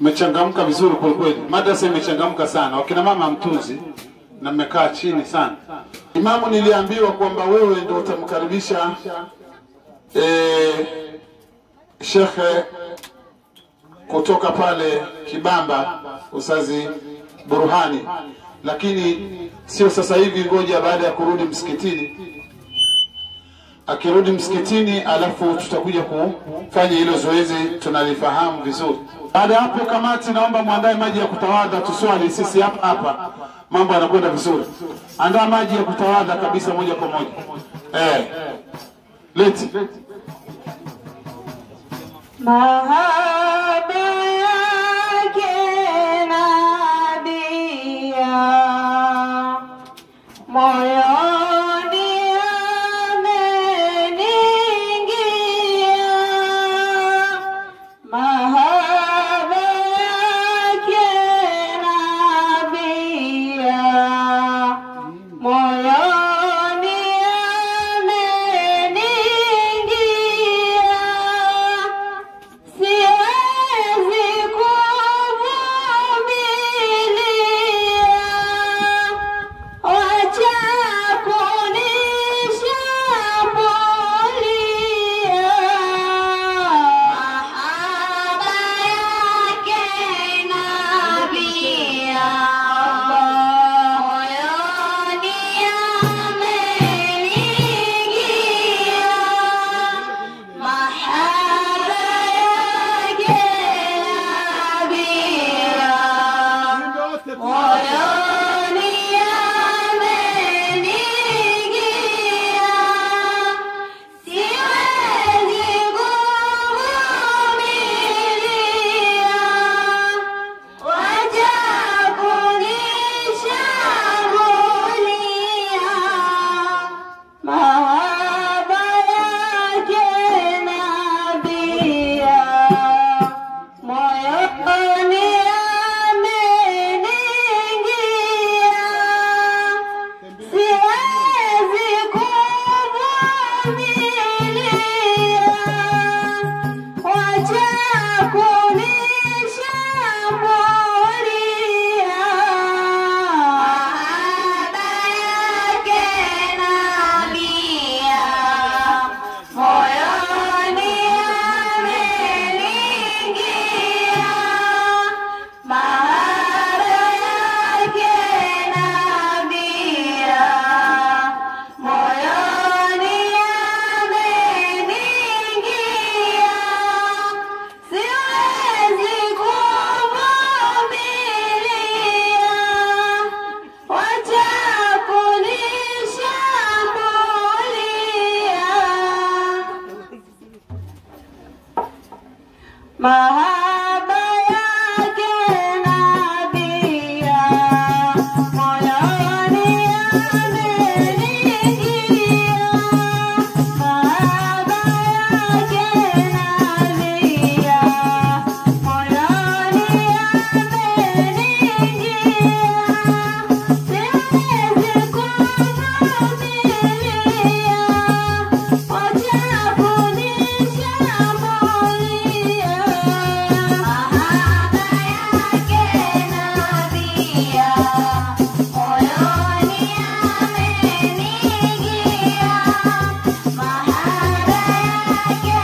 Mmechangamka vizuri kwa kweli. Madrasa imechangamka sana. Wakina mama mtunzi na mmekaa chini sana. Imamu, niliambiwa kwamba wewe ndio utamkaribisha shekhe kutoka pale Kibamba, Ustazi Burhani, lakini sio sasa hivi, ngoja baada ya kurudi msikitini. Akirudi msikitini, alafu tutakuja kufanya hilo zoezi, tunalifahamu vizuri. Baada ya hapo, kamati, naomba muandae maji ya kutawadha, tuswali sisi hapa hapa, mambo yanakwenda vizuri. Andaa maji ya kutawadha kabisa moja kwa moja. Leti mahaba yake nabia moyoni ameniingia, mahaba yake nabia moyoni ameniingia, siwezi kuvumilia, wacha kunishambulia, mahaba yake nabia moyoni ameniingia, mahaba yake nabia moyoni ameniingia, siwezi kuvumilia, wacha kunishambulia, mahaba yake nabia moyoni ameniingia, siwezi kuvumilia, wacha kunishambulia, mahaba yake nabia moyoni ameniingia, mahaba yake nabia moyoni ameniingia, siwezi kuvumilia, wacha kunishambulia, mahaba yake nabia moyoni ameniingia, mahaba yake nabia moyoni ameniingia, siwezi kuvumilia, wacha kunishambulia, mahaba yake nabia moyoni ameniingia, mahaba yake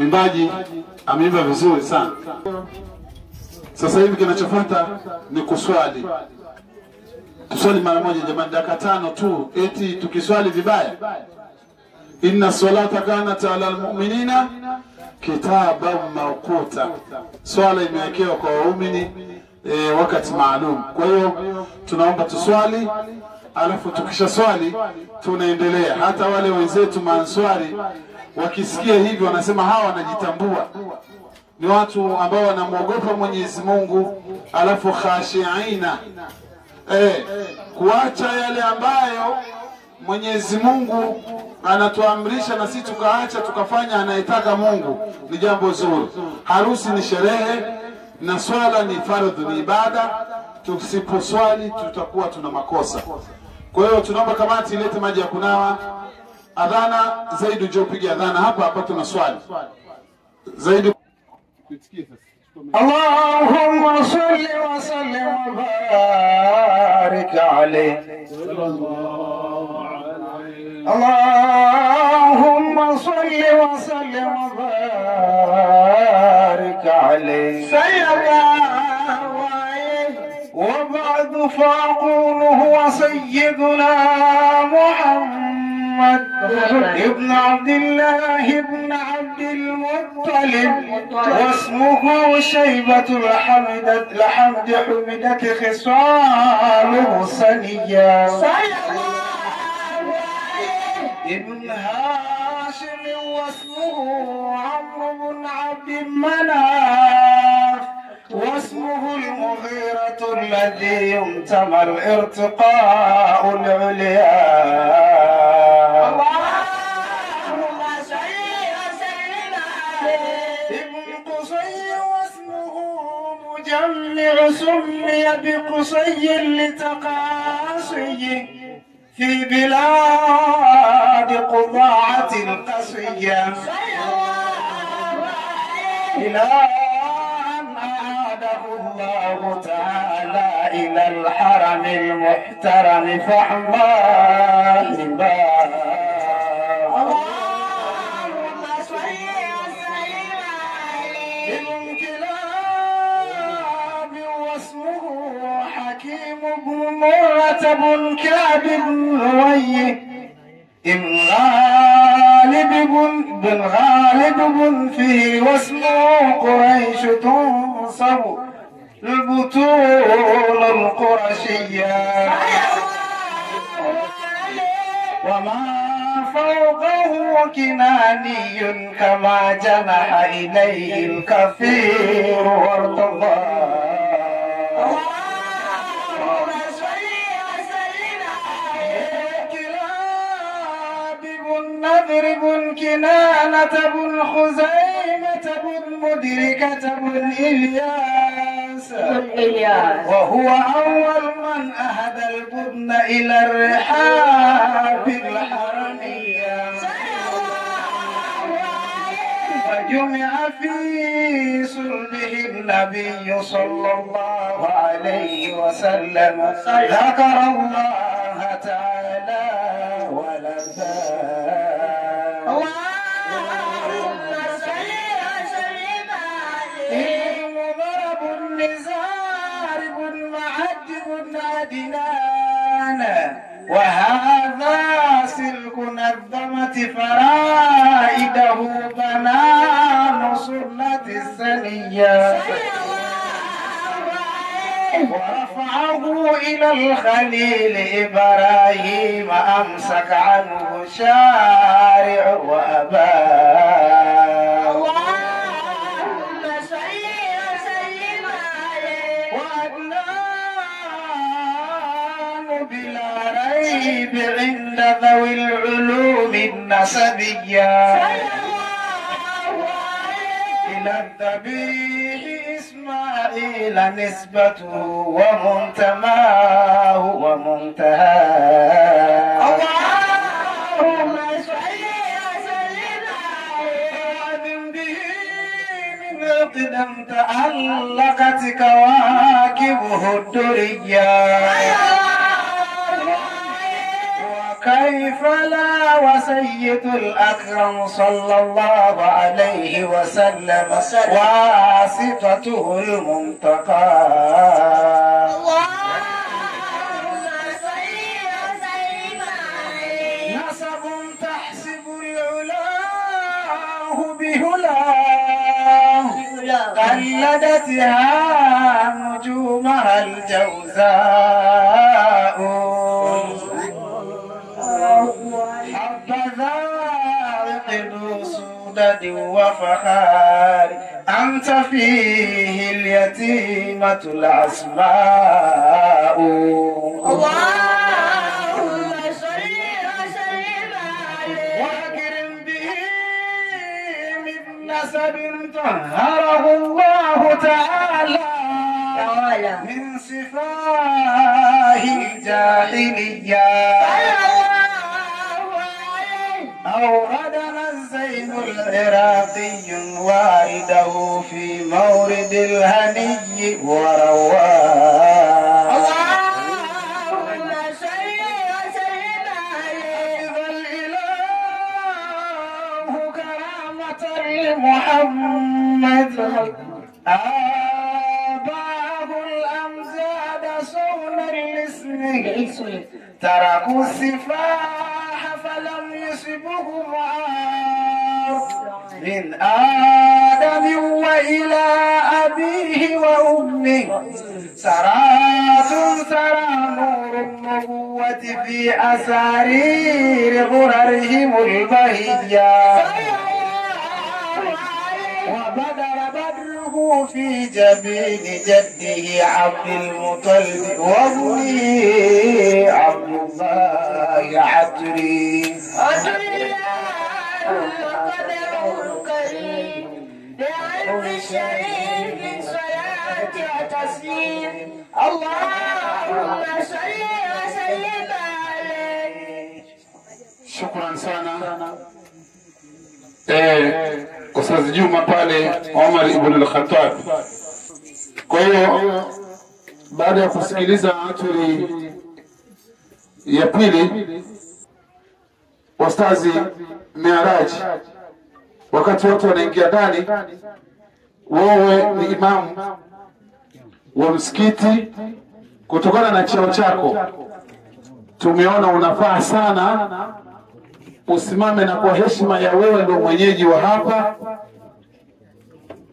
Mwimbaji ameimba vizuri sana. Sasa hivi kinachofuata ni kuswali. Tuswali mara moja jamani, dakika 5 tu. Eti tukiswali vibaya? Inna salata kanat ala almu'minina kitaban mawquta. Swala imewekewa kwa waumini wakati maalum. Kwa hiyo tunaomba tuswali, alafu tukisha swali tunaendelea. Hata wale wenzetu maanswari wakisikia hivi wanasema hawa wanajitambua, ni watu ambao wanamwogopa Mwenyezi Mungu, alafu khashiina, kuacha yale ambayo Mwenyezi Mungu anatuamrisha na sisi tukaacha tukafanya anayetaka Mungu, ni jambo zuri. Harusi ni sherehe na swala ni fardhu, ni ibada. Tusiposwali tutakuwa tuna makosa. Kwa hiyo tunaomba kamati ilete maji ya kunawa. Adhana zaidi, njoo upige adhana hapa hapa, tuna swali zaidi. اللهم صل وسلم وبارك عليه. اللهم صل وسلم وبارك عليه. سيدنا وبعد فأقول هو سيدنا محمد ابن عبد الله ابن عبد المطلب، واسمه شيبة لحمد حمدت خصاله سنيا. ابن هاشم واسمه عمرو بن عبد مناف، واسمه المغيرة الذي يمتمى الارتقاء العليا. اللهم صل وسلم عليه. ابن قصي واسمه مجمع، سمي بقصي لتقاصيه في بلاد قضاعة القصية، إلى أن أعاده الله تعالى إلى الحرم المحترم فحماه باه. اللهم صل وسلم عليه. ابن كلاب واسمه حكيم بن مرة بن كعب بن لؤي، ابن غالب بن فيه، واسمه قريش تنصب البطول القرشية، وما فوقه كناني كما جنح إليه الكثير وارتضاه. نذر بن كنانة بن خزيمة بن مدركة بن إلياس، وهو أول من أهدى البدن إلى الرحاب الحرمية، فجمع في صلبه النبي صلى الله عليه وسلم، ذكر الله تعالى ولباه. اللهم صل وسلم عليه. مضرب النزار بن معد بن عدنان، وهذا سلك نظمت فرائده بنان سنة السنية، ورفعه إلى الخليل إبراهيم أمسك عنه شارع وأباه. اللهم صل وسلم عليه. وعدنان بلا ريب عند ذوي العلوم النسبية، إلى الذبيح إسماعيل نسبته ومنتماه ومنتهاه. اللهم صل وسلم عليه. به من قدم تألقت كواكبه الدرية، كيف لا وسيد الأكرم صلى الله عليه وسلم واسطته المنتقى نسب تحسب العلاه بهلاه قلدتها نجومها الجوزاء حبذا قدوس سدد وفخار أنت فيه اليتيمة الأسماء اللهم صل وسلم عليه وأكرم به من نسب طهره الله تعالى من صفاه الجاهلية أوردنا الزين العراقي وارده في مورد الهني ورواه اللهم صل وسلم عليه الإله كرامة لمحمد آباه الأمجاد صون الاسم تركوا السفاح فلم يصبهم عار من آدم وإلى أبيه وأمه سرات سرى نور النبوة في أسارير غررهم البهية وبدر بدره في جبين جده عبد المطلب وابنه عبد الله عطري قدره الكريم بعلم الشريف من صلاة وتسليم اللهم صل وسلم عليه. Shukran sana. Ustaz Juma pale Omar ibn al-Khattab. Kwa hiyo baada ya kusikiliza aturi ya pili Ustazi Mi'raj, wakati watu wanaingia ndani, wewe ni imamu wa msikiti, kutokana na cheo chako tumeona unafaa sana usimame na kwa heshima ya wewe ndio mwenyeji wa hapa.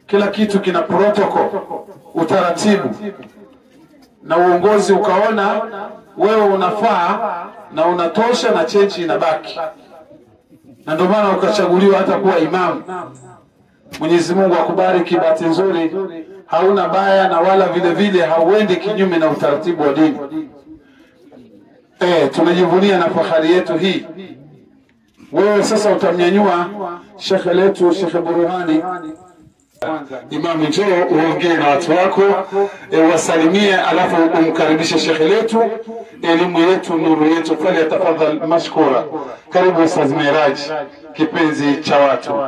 Kila kitu kina protocol, utaratibu na uongozi, ukaona wewe unafaa na unatosha na chechi inabaki, na ndio maana ukachaguliwa hata kuwa imamu. Mwenyezi Mungu akubariki. Bahati nzuri hauna baya na wala vile vile hauendi kinyume na utaratibu wa dini. Tunajivunia na fahari yetu hii. Wewe sasa utamnyanyua shekhe letu Shekhe Burhani. Imamu, njoo uongee na watu wako, wasalimie, alafu umkaribishe shekhe letu, elimu yetu, nuru yetu. Fali atafadhal mashkura. Karibu Ustaz Mi'raj, kipenzi cha watu.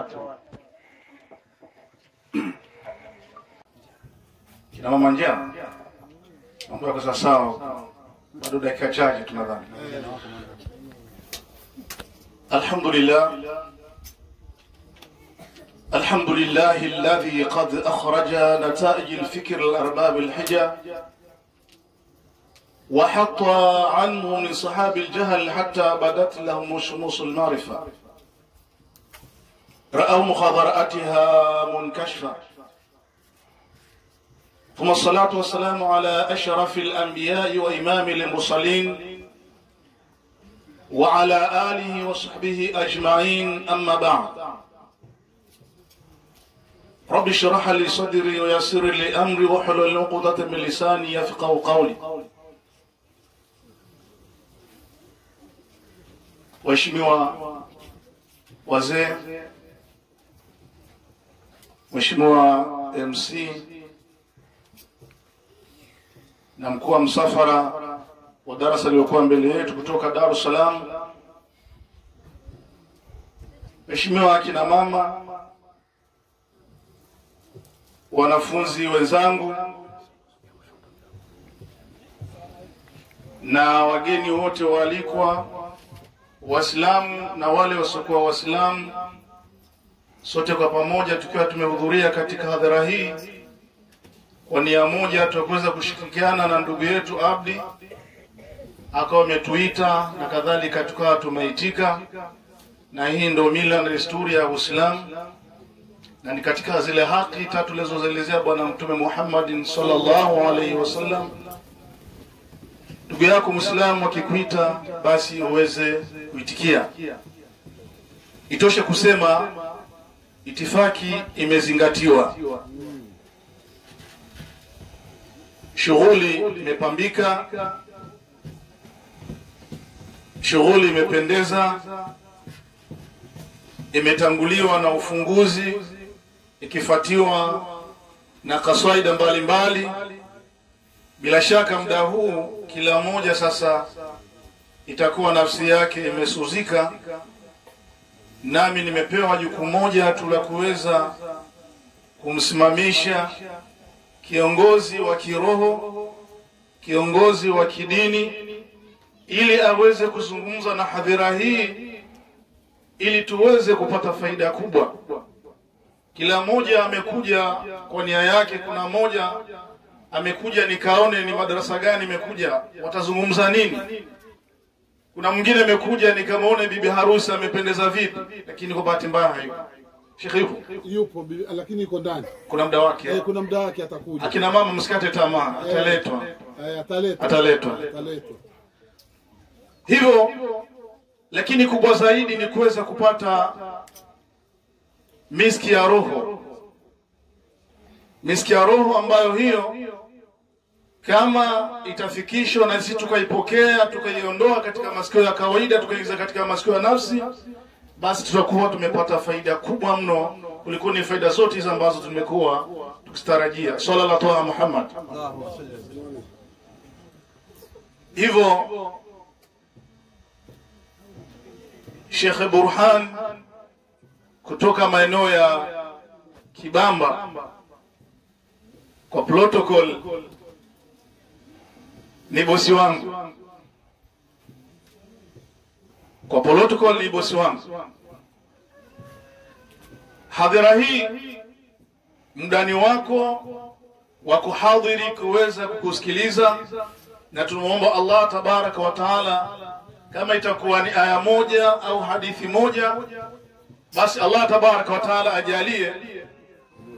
Kina mama njia mambo yako sawa, bado dakika chache tunadhani. Alhamdulillah, الحمد لله الذي قد أخرج نتائج الفكر الأرباب الحجة وحط عنه من صحاب الجهل حتى بدت لهم شموس المعرفة، رأوا مخابراتها منكشفة. ثم الصلاة والسلام على أشرف الأنبياء وإمام المرسلين وعلى آله وصحبه أجمعين، أما بعد. رب اشرح لي صدري ويسر لي أمري واحلل عقدة من لساني يفقهوا قولي. Waheshimiwa wazee, Mheshimiwa MC na mkuu wa msafara wa darasa lililokuwa mbele yetu kutoka Dar es Salaam, Mheshimiwa akina mama, wanafunzi wenzangu na wageni wote waalikwa, Waislamu na wale wasiokuwa Waislamu, sote kwa pamoja tukiwa tumehudhuria katika hadhara hii kwa nia moja, tuweza kushirikiana na ndugu yetu Abdi akawa ametuita na kadhalika, tukawa tumeitika, na hii ndio mila na desturi ya Uislamu, na ni katika zile haki tatu zilizoelezea Bwana Mtume Muhammad sallallahu alaihi wasallam. Ndugu yako Muislamu akikuita basi uweze kuitikia. Itoshe kusema itifaki imezingatiwa, shughuli imepambika, shughuli imependeza, imetanguliwa na ufunguzi ikifuatiwa na kaswaida mbalimbali. Bila shaka muda huu kila mmoja sasa itakuwa nafsi yake imesuzika, nami nimepewa jukumu moja tu la kuweza kumsimamisha kiongozi wa kiroho, kiongozi wa kidini, ili aweze kuzungumza na hadhira hii ili tuweze kupata faida kubwa. Kila mmoja amekuja kwa nia yake. Kuna mmoja amekuja nikaone ni madrasa gani imekuja, watazungumza nini. Kuna mwingine amekuja nikamwone bibi harusi amependeza vipi, lakini kwa bahati mbaya hayupo. Sheikh Yupo lakini yuko ndani. Kuna muda wake. Kuna muda wake atakuja. Akina mama msikate tamaa, ataletwa. Ataletwa. Hivyo, lakini kubwa zaidi ni kuweza kupata miski ya roho. Miski ya roho ambayo hiyo kama itafikishwa na sisi tukaipokea, tukaiondoa katika masikio ya kawaida, tukaingiza katika masikio ya nafsi, basi tutakuwa tumepata faida kubwa mno kuliko ni faida zote hizo ambazo tumekuwa tukitarajia. Sallallahu alaihi Muhammad. Hivyo Sheikh Burhan kutoka maeneo ya Kibamba kwa protocol ni bosi wangu, kwa protocol ni bosi wangu. Hadhira hii mdani wako wa kuhadhiri kuweza kukusikiliza, na tunaomba Allah tabaraka wa taala kama itakuwa ni aya moja au hadithi moja, basi Allah tabaraka wa taala ajalie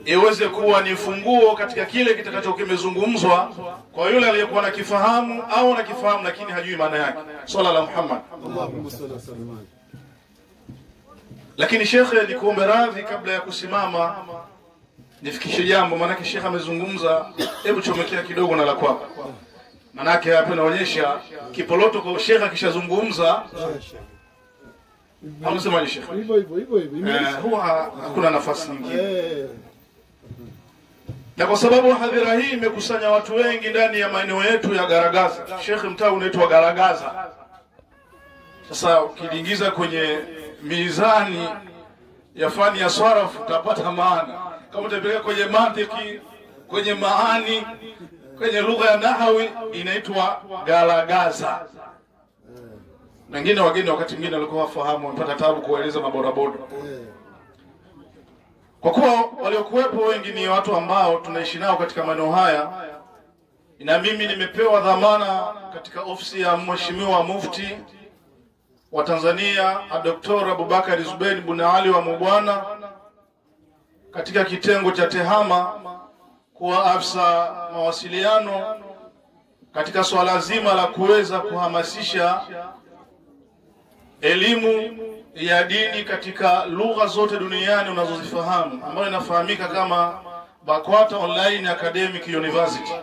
iweze kuwa ni funguo katika kile kitakachokimezungumzwa kwa yule aliyekuwa nakifahamu au nakifahamu lakini hajui maana yake. Swalla la Muhammad. Allahumma salli wa sallam. Lakini shekhe, nikuombe radhi kabla ya kusimama nifikishe jambo, maana shekhe amezungumza. Hebu chomekea kidogo na la kwako, maana hapa inaonyesha kipoloto kwa shekhe akishazungumza amesema ni shekhe hivyo huwa hakuna nafasi nyingine. Na kwa sababu hadhira hii imekusanya watu wengi ndani ya maeneo yetu ya Garagaza. Sheikh, mtaa unaitwa Garagaza. Sasa ukiingiza kwenye mizani ya fani ya swarafu utapata maana. Kama utapeleka kwenye mantiki, kwenye maani, kwenye lugha ya nahawi inaitwa Garagaza. Wengine wageni wakati mwingine walikuwa wafahamu, wamepata tabu kueleza mabodaboda. Kwa kuwa waliokuwepo wengi ni watu ambao tunaishi nao katika maeneo haya, na mimi nimepewa dhamana katika ofisi ya Mheshimiwa Mufti wa Tanzania Dr. Abubakar Zuberi ibn Ali wa Mubwana katika kitengo cha tehama kuwa afisa mawasiliano katika swala zima la kuweza kuhamasisha elimu ya dini katika lugha zote duniani unazozifahamu, ambayo inafahamika kama BAKWATA Online Academic University.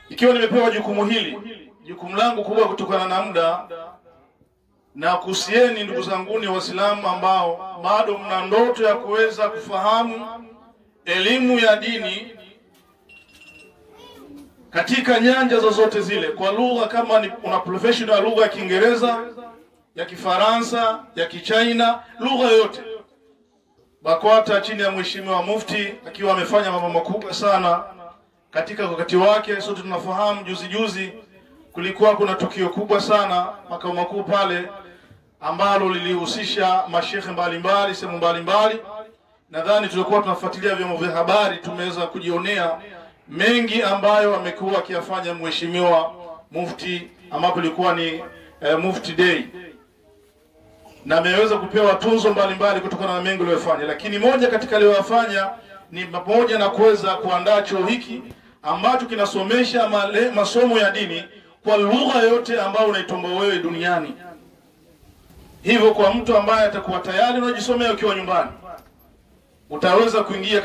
Ikiwa nimepewa jukumu hili, jukumu langu kubwa kutokana na muda, na kusieni ndugu zanguni Waislamu ambao bado mna ndoto ya kuweza kufahamu elimu ya dini katika nyanja zozote zile, kwa lugha kama ni una professional lugha ya Kiingereza, ya Kifaransa, ya Kichina, lugha yote. BAKWATA chini ya Mheshimiwa Mufti akiwa amefanya mambo makubwa sana katika wakati wake. Sote tunafahamu juzi kulikuwa kuna tukio kubwa sana makao makuu pale ambalo lilihusisha mashekhe mbalimbali sehemu mbalimbali. Nadhani tulikuwa tunafuatilia vyombo vya habari, tumeweza kujionea mengi ambayo amekuwa akiyafanya mheshimiwa mufti, ambapo ilikuwa ni Mufti Day, na ameweza kupewa tunzo mbalimbali kutokana na mengi aliyofanya. Lakini moja katika aliyofanya ni pamoja na kuweza kuandaa chuo hiki ambacho kinasomesha masomo ya dini kwa lugha yote ambayo unaitomba wewe duniani. Hivyo kwa mtu ambaye atakuwa tayari unajisomea ukiwa nyumbani, utaweza kuingia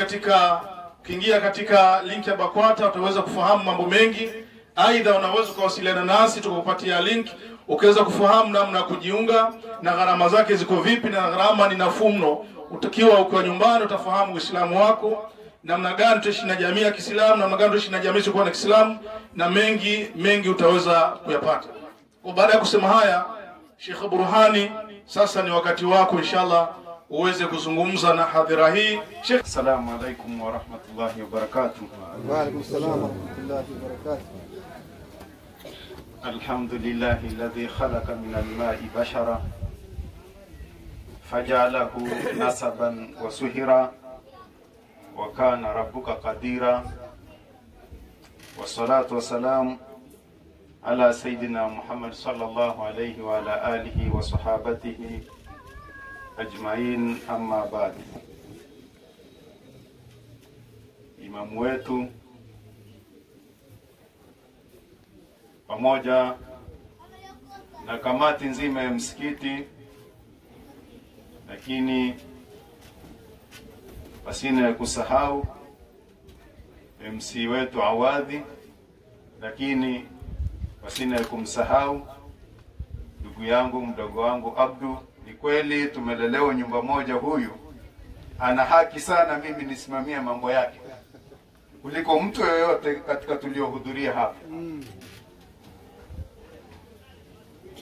katika link ya BAKWATA, utaweza kufahamu mambo mengi. Aidha unaweza kuwasiliana nasi tukupatia link ukaweza kufahamu namna ya kujiunga na gharama zake ziko vipi, na gharama ni nafuu mno. Utakiwa ukiwa nyumbani utafahamu Uislamu wako, namna gani tutaishi na jamii ya Kiislamu, namna gani tutaishi na jamii isiyokuwa na Kiislamu, na mengi utaweza kuyapata. Kwa baada ya kusema haya, Sheikh Burhani, sasa ni wakati wako inshallah uweze kuzungumza na hadhira hii. Sheikh, assalamu alaykum wa rahmatullahi wa barakatuh. Wa alaykum salam wa rahmatullahi wa barakatuh. Alhamdulillahi alladhi khalaqa min al-ma'i bashara faja'alahu nasaban wa suhira wa kana rabbuka qadira. Wassalatu wassalamu ala sayyidina Muhammad sallallahu alayhi wa ala alihi wa sahabatihi ajmain, amma ba'd. Imamu wetu pamoja na kamati nzima ya msikiti, lakini pasina ya kusahau MC wetu Awadhi, lakini pasina ya kumsahau ndugu yangu mdogo wangu Abdu. Ni kweli tumelelewa nyumba moja, huyu ana haki sana mimi nisimamia mambo yake kuliko mtu yoyote katika tuliohudhuria hapa.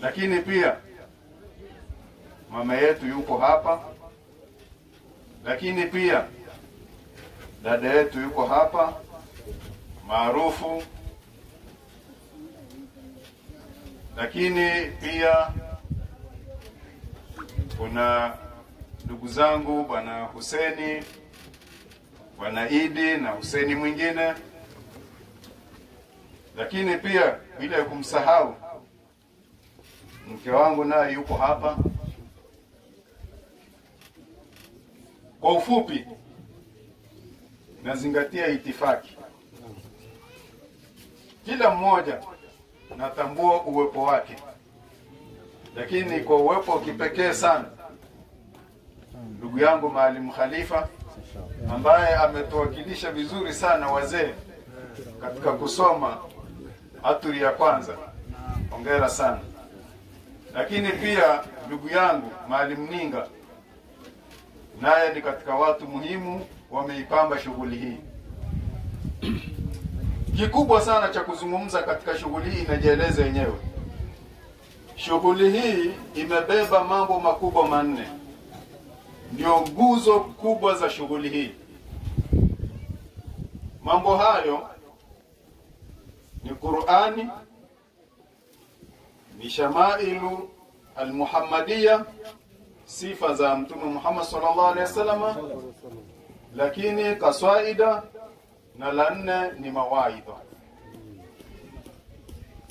Lakini pia mama yetu yuko hapa, lakini pia dada yetu yuko hapa maarufu, lakini pia kuna ndugu zangu bwana Huseni, bwana Idi na Huseni mwingine, lakini pia bila kumsahau mke wangu naye yuko hapa. Kwa ufupi, nazingatia itifaki, kila mmoja natambua uwepo wake, lakini kwa uwepo kipekee sana ndugu yangu Maalim Khalifa ambaye ametuwakilisha vizuri sana wazee katika kusoma aturi ya kwanza. Hongera sana. Lakini pia ndugu yangu Maalim Ninga naye ni katika watu muhimu wameipamba shughuli hii. Kikubwa sana cha kuzungumza katika shughuli hii inajieleza yenyewe. Shughuli hii imebeba mambo makubwa manne, ndio nguzo kubwa za shughuli hii. Mambo hayo ni Qur'ani, ni shamailu al-Muhammadiyya, sifa za Mtume Muhammad sallallahu alaihi wasallam, lakini kaswaida, na la nne ni mawaidha.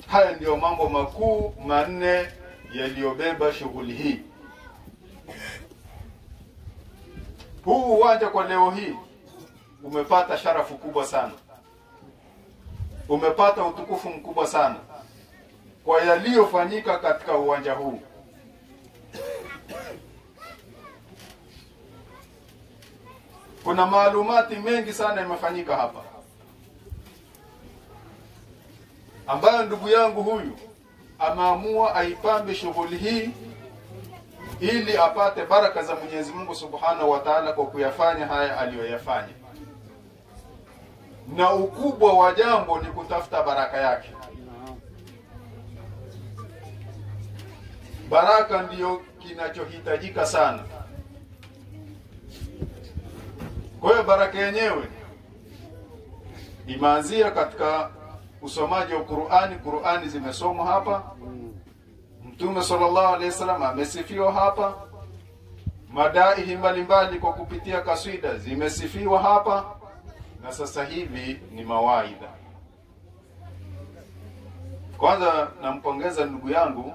Haya ndio mambo makuu manne yaliyobeba shughuli hii. Huu uwanja kwa leo hii umepata sharafu kubwa sana, umepata utukufu mkubwa sana kwa yaliyofanyika katika uwanja huu. Kuna maalumati mengi sana yamefanyika hapa, ambayo ndugu yangu huyu ameamua aipambe shughuli hii ili apate baraka za Mwenyezi Mungu Subhanahu wa Ta'ala kwa kuyafanya haya aliyoyafanya. Na ukubwa wa jambo ni kutafuta baraka yake. Baraka ndiyo kinachohitajika sana. Kwa hiyo baraka yenyewe imeanzia katika usomaji wa Qur'ani. Qur'ani zimesomwa hapa, Mtume sallallahu alaihi wasallam amesifiwa hapa, madaihi mbalimbali kwa kupitia kaswida zimesifiwa hapa, na sasa hivi ni mawaidha. Kwanza nampongeza ndugu yangu,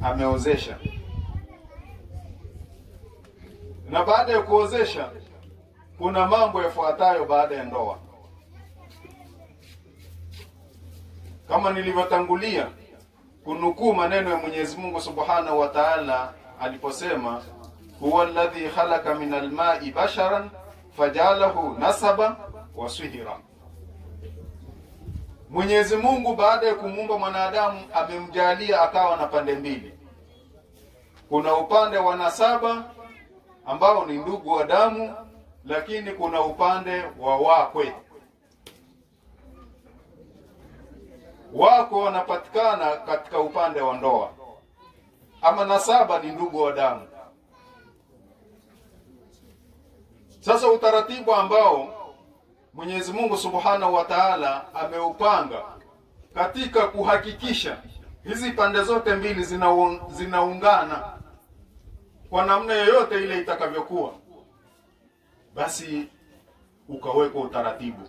ameozesha, na baada ya kuozesha kuna mambo yafuatayo baada ya ndoa. Kama nilivyotangulia kunukuu maneno ya Mwenyezi Mungu Subhanahu wa Ta'ala aliposema, huwa alladhi khalaqa minal ma'i basharan fajalahu nasaba wa sihra. Mwenyezi Mungu baada ya kumuumba mwanadamu amemjalia akawa na pande mbili. Kuna upande wa nasaba ambao ni ndugu wa damu, lakini kuna upande wa wakwe. Wako wanapatikana katika upande wa ndoa, ama nasaba ni ndugu wa damu. Sasa utaratibu ambao Mwenyezi Mungu Subhanahu wa Ta'ala ameupanga katika kuhakikisha hizi pande zote mbili zinaungana kwa namna yoyote ile itakavyokuwa, basi ukawekwa utaratibu.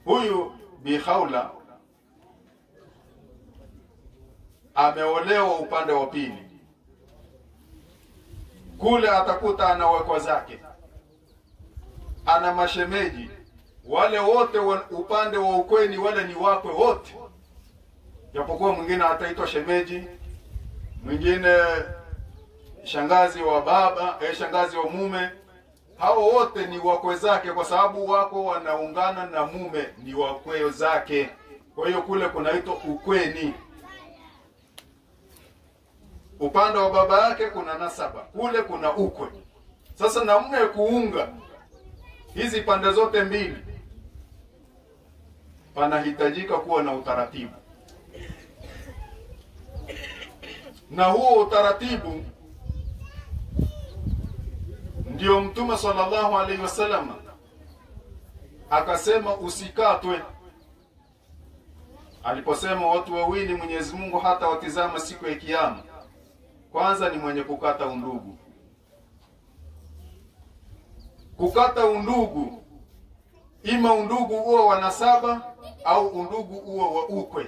Huyu Bi Khawla ameolewa upande wa pili. Kule atakuta anawekwa zake, ana mashemeji, wale wote upande wa ukweni wale ni wakwe wote, japokuwa mwingine ataitwa shemeji, mwingine shangazi wa baba, shangazi wa mume. Hao wote ni wakwe zake, kwa sababu wako wanaungana na mume, ni wakwe zake. Kwa hiyo kule kunaitwa ukweni. Upande wa baba yake kuna nasaba, kule kuna ukwe. Sasa namna ya kuunga hizi pande zote mbili, panahitajika kuwa na utaratibu, na huo utaratibu ndio Mtume sallallahu alaihi wasallam akasema usikatwe. Aliposema watu wawili Mwenyezi Mungu hata watizama siku ya Kiyama, kwanza ni mwenye kukata undugu. Kukata undugu, ima undugu huo wa nasaba au undugu huo wa ukwe,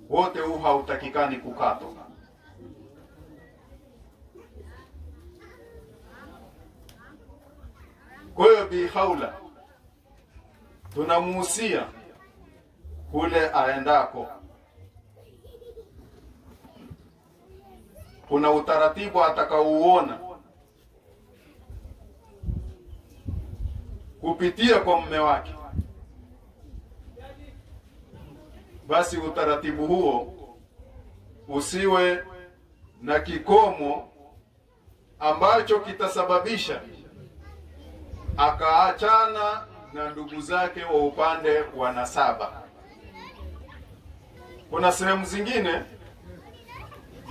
wote huu hautakikani kukatwa. Kwa hiyo Bi Khawla tunamuhusia kule aendako, kuna utaratibu atakaouona kupitia kwa mume wake, basi utaratibu huo usiwe na kikomo ambacho kitasababisha akaachana na ndugu zake wa upande wa nasaba. Kuna sehemu zingine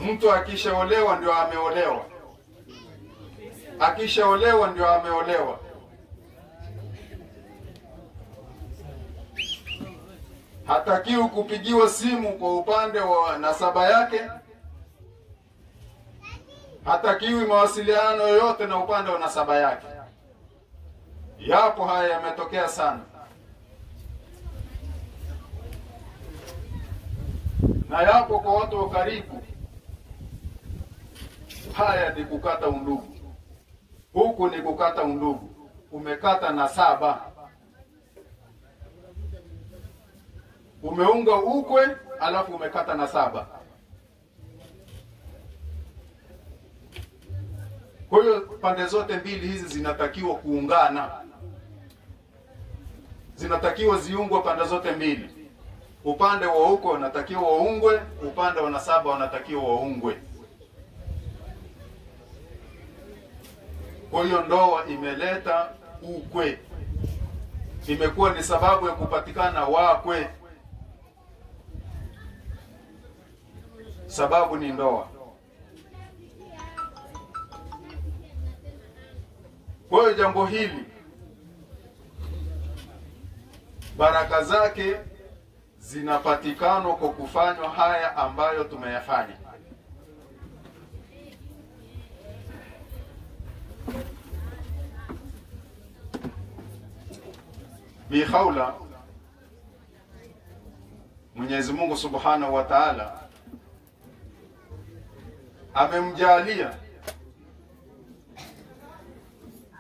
mtu akishaolewa ndio ameolewa, akishaolewa ndio ameolewa. Hatakiwi kupigiwa simu kwa upande wa nasaba yake, hatakiwi mawasiliano yoyote na upande wa nasaba yake. Yapo haya yametokea sana, na yapo kwa watu wa karibu. Haya ni kukata undugu, huku ni kukata undugu, umekata nasaba, umeunga ukwe alafu umekata nasaba. Kwa hiyo pande zote mbili hizi zinatakiwa kuungana, zinatakiwa ziungwe pande zote mbili. Upande wa ukwe unatakiwa waungwe, upande wa nasaba unatakiwa waungwe. Kwa hiyo ndoa imeleta ukwe, imekuwa ni sababu ya kupatikana wakwe. Sababu ni ndoa. Kwa hiyo jambo hili baraka zake zinapatikana kwa kufanywa haya ambayo tumeyafanya. Bi Khawla, Mwenyezi Mungu Subhanahu wa Ta'ala amemjalia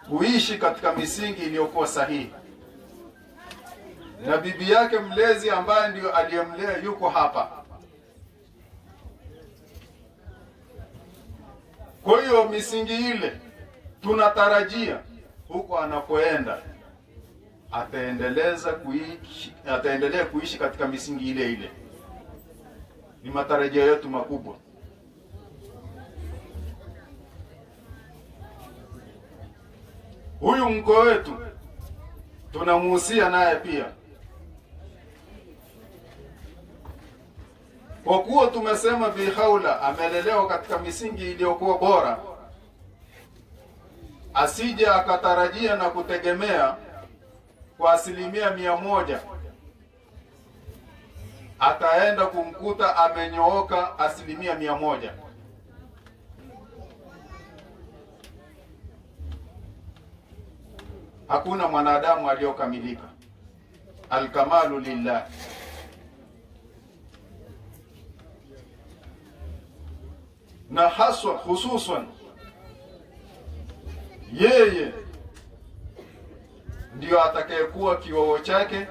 kuishi katika misingi iliyokuwa sahihi, na bibi yake mlezi ambaye ndio aliyemlea yuko hapa. Kwa hiyo misingi ile tunatarajia huko anapoenda ataendelea kuishi katika misingi ile ile. Ni matarajio yetu makubwa. Huyu mko wetu tunamuhusia naye pia, kwa kuwa tumesema Bi Khawla amelelewa katika misingi iliyokuwa bora, asije akatarajia na kutegemea kwa 100% ataenda kumkuta amenyooka 100%. Hakuna mwanadamu aliyokamilika. Alkamalu lillah. Na haswa hususan yeye ndio atakayekuwa kioo chake,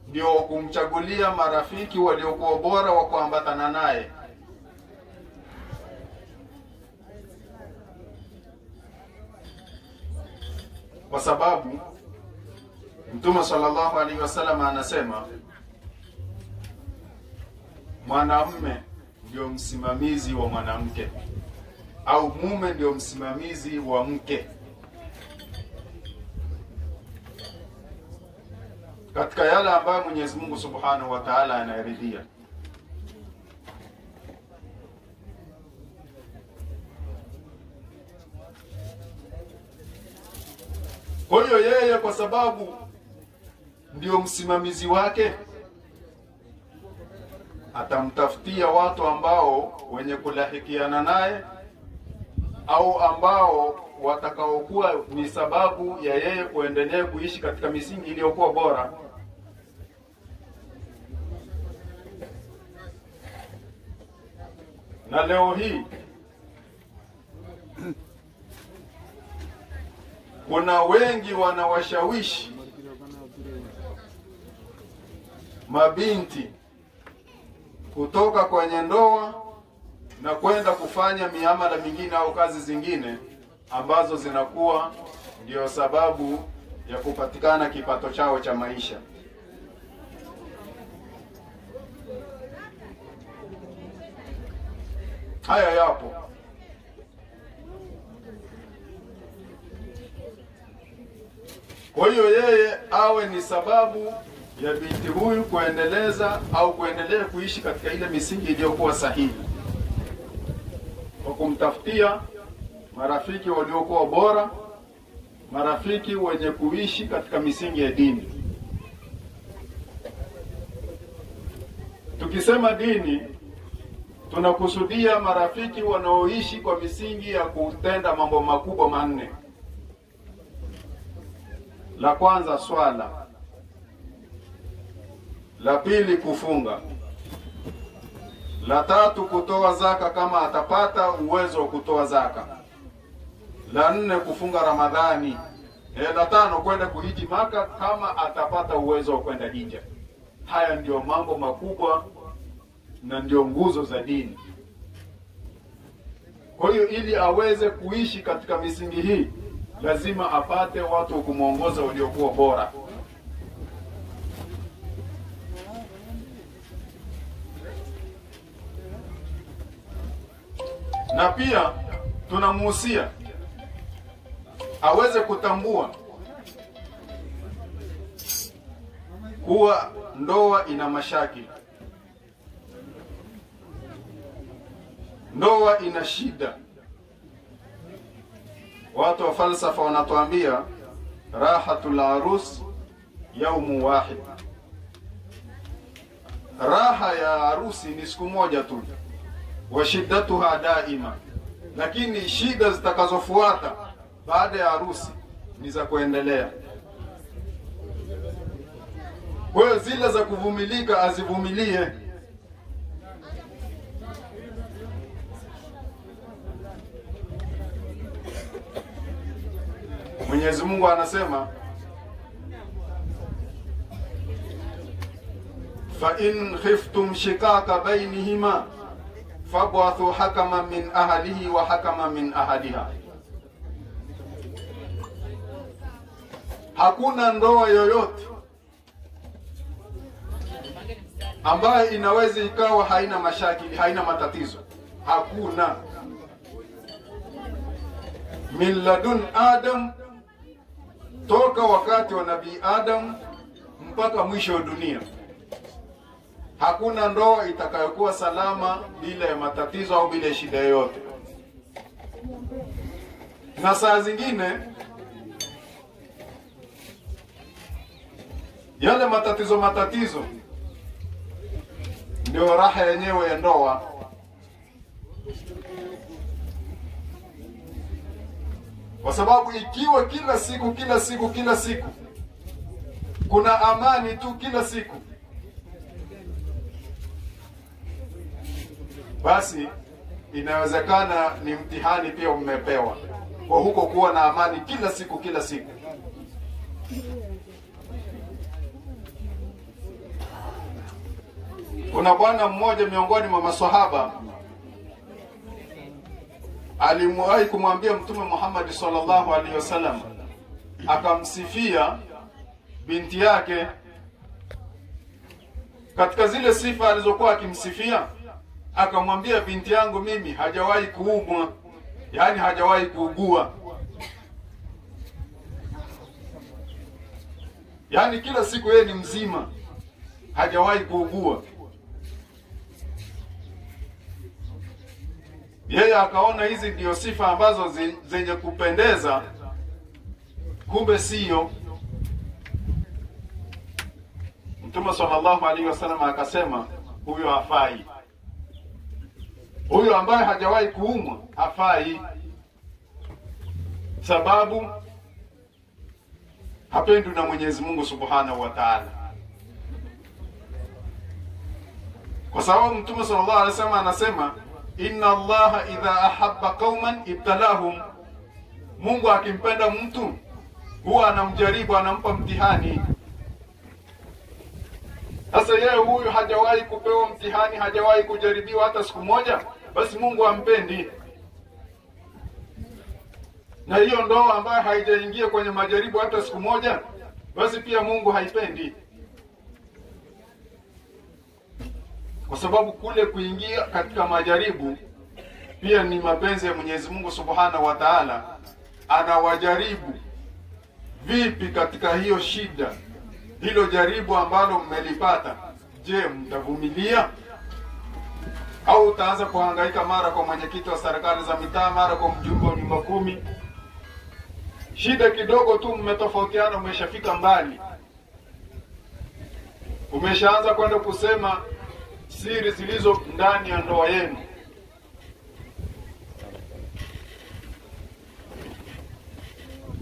ndio kumchagulia marafiki waliokuwa bora wa kuambatana naye. Kwa sababu Mtume sallallahu alaihi wasallam anasema mwanamume ndio msimamizi wa mwanamke, au mume ndio msimamizi wa mke. Katika yale ambayo Mwenyezi Mungu Subhanahu wa Ta'ala anayaridhia. Kwa hiyo yeye kwa sababu ndio msimamizi wake, atamtafutia watu ambao wenye kulahikiana naye, au ambao watakaokuwa ni sababu ya yeye kuendelea kuishi katika misingi iliyokuwa bora. Na leo hii kuna wengi wanawashawishi mabinti kutoka kwenye ndoa na kwenda kufanya miamala mingine au kazi zingine ambazo zinakuwa ndio sababu ya kupatikana kipato chao cha maisha. Haya yapo. Kwa hiyo yeye awe ni sababu ya binti huyu kuendeleza au kuendelea kuishi katika ile misingi iliyokuwa sahihi, kwa kumtafutia marafiki waliokuwa bora, marafiki wenye kuishi katika misingi ya dini. Tukisema dini, tunakusudia marafiki wanaoishi kwa misingi ya kutenda mambo makubwa manne. La kwanza swala, la pili kufunga, la tatu kutoa zaka kama atapata uwezo wa kutoa zaka, la nne kufunga Ramadhani, la tano kwenda kuhiji Maka kama atapata uwezo wa kwenda hija. Haya ndio mambo makubwa na ndio nguzo za dini. Kwa hiyo ili aweze kuishi katika misingi hii, lazima apate watu wa kumuongoza waliokuwa bora. Na pia tunamuhusia aweze kutambua kuwa ndoa ina mashakili, ndoa ina shida, watu wa falsafa wanatuambia rahatul arus yaumu wahid, raha ya harusi ni siku moja tu, wa shiddatuha daima, lakini shida zitakazofuata baada ya harusi ni za kuendelea. Kwa hiyo zile za kuvumilika azivumilie. Mwenyezi Mungu anasema fa in khiftum shikaka bainihima fab'athu hakaman min ahlihi wa hakaman min ahliha. Hakuna ndoa yoyote ambayo inaweza ikawa haina mashakili, haina matatizo. Hakuna. Min ladun Adam, toka wakati wa Nabii Adam mpaka mwisho wa dunia, hakuna ndoa itakayokuwa salama bila ya matatizo au bila shida yoyote. Na saa zingine yale matatizo ndio raha yenyewe ya ndoa. Kwa sababu ikiwa kila siku kuna amani tu kila siku, basi inawezekana ni mtihani pia umepewa kwa huko kuwa na amani kila siku. Kuna bwana mmoja miongoni mwa maswahaba alimwahi kumwambia Mtume Muhammad sallallahu alaihi wasallam, akamsifia binti yake. Katika zile sifa alizokuwa akimsifia, akamwambia, binti yangu mimi hajawahi kuumwa, yani hajawahi kuugua, yani kila siku yeye ni mzima, hajawahi kuugua. Yeye akaona hizi ndio sifa ambazo zenye kupendeza, kumbe sio. Mtume sallallahu alaihi wasallam akasema, huyo hafai. Huyo ambaye hajawahi kuumwa hafai, sababu hapendwi na Mwenyezi Mungu Subhanahu wa Ta'ala. Kwa sababu Mtume sallallahu alaihi wasallam anasema, inna Allaha idha ahabba qauman ibtalahum, Mungu akimpenda mtu huwa anamjaribu, anampa mtihani. Sasa yeye huyu hajawahi kupewa mtihani, hajawahi kujaribiwa hata siku moja, basi Mungu hampendi. Na hiyo ndoa ambayo haijaingia kwenye majaribu hata siku moja, basi pia Mungu haipendi. Kwa sababu kule kuingia katika majaribu pia ni mapenzi ya Mwenyezi Mungu Subhanahu wa Ta'ala. Anawajaribu vipi katika hiyo shida, hilo jaribu ambalo mmelipata. Je, mtavumilia? Au utaanza kuhangaika mara kwa mwenyekiti wa serikali za mitaa, mara kwa mjumbe wa nyumba kumi? Shida kidogo tu mmetofautiana, umeshafika mbali, umeshaanza kwenda kusema siri zilizo ndani ya ndoa yenu.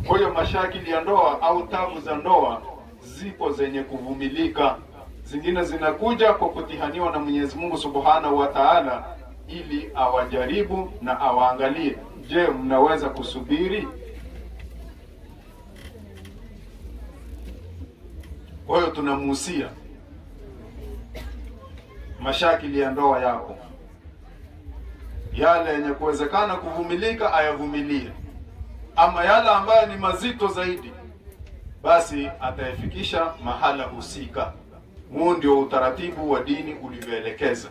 Kwa hiyo mashakili ya ndoa au tabu za ndoa zipo zenye kuvumilika, zingine zinakuja kwa kutihaniwa na Mwenyezi Mungu Subhanahu wa Ta'ala ili awajaribu na awaangalie, je, mnaweza kusubiri? Kwa hiyo tunamuhusia mashakili ya ndoa yako, yale yenye kuwezekana kuvumilika ayavumilie, ama yale ambayo ni mazito zaidi basi atayafikisha mahala husika. Huu ndio utaratibu wa dini ulivyoelekeza.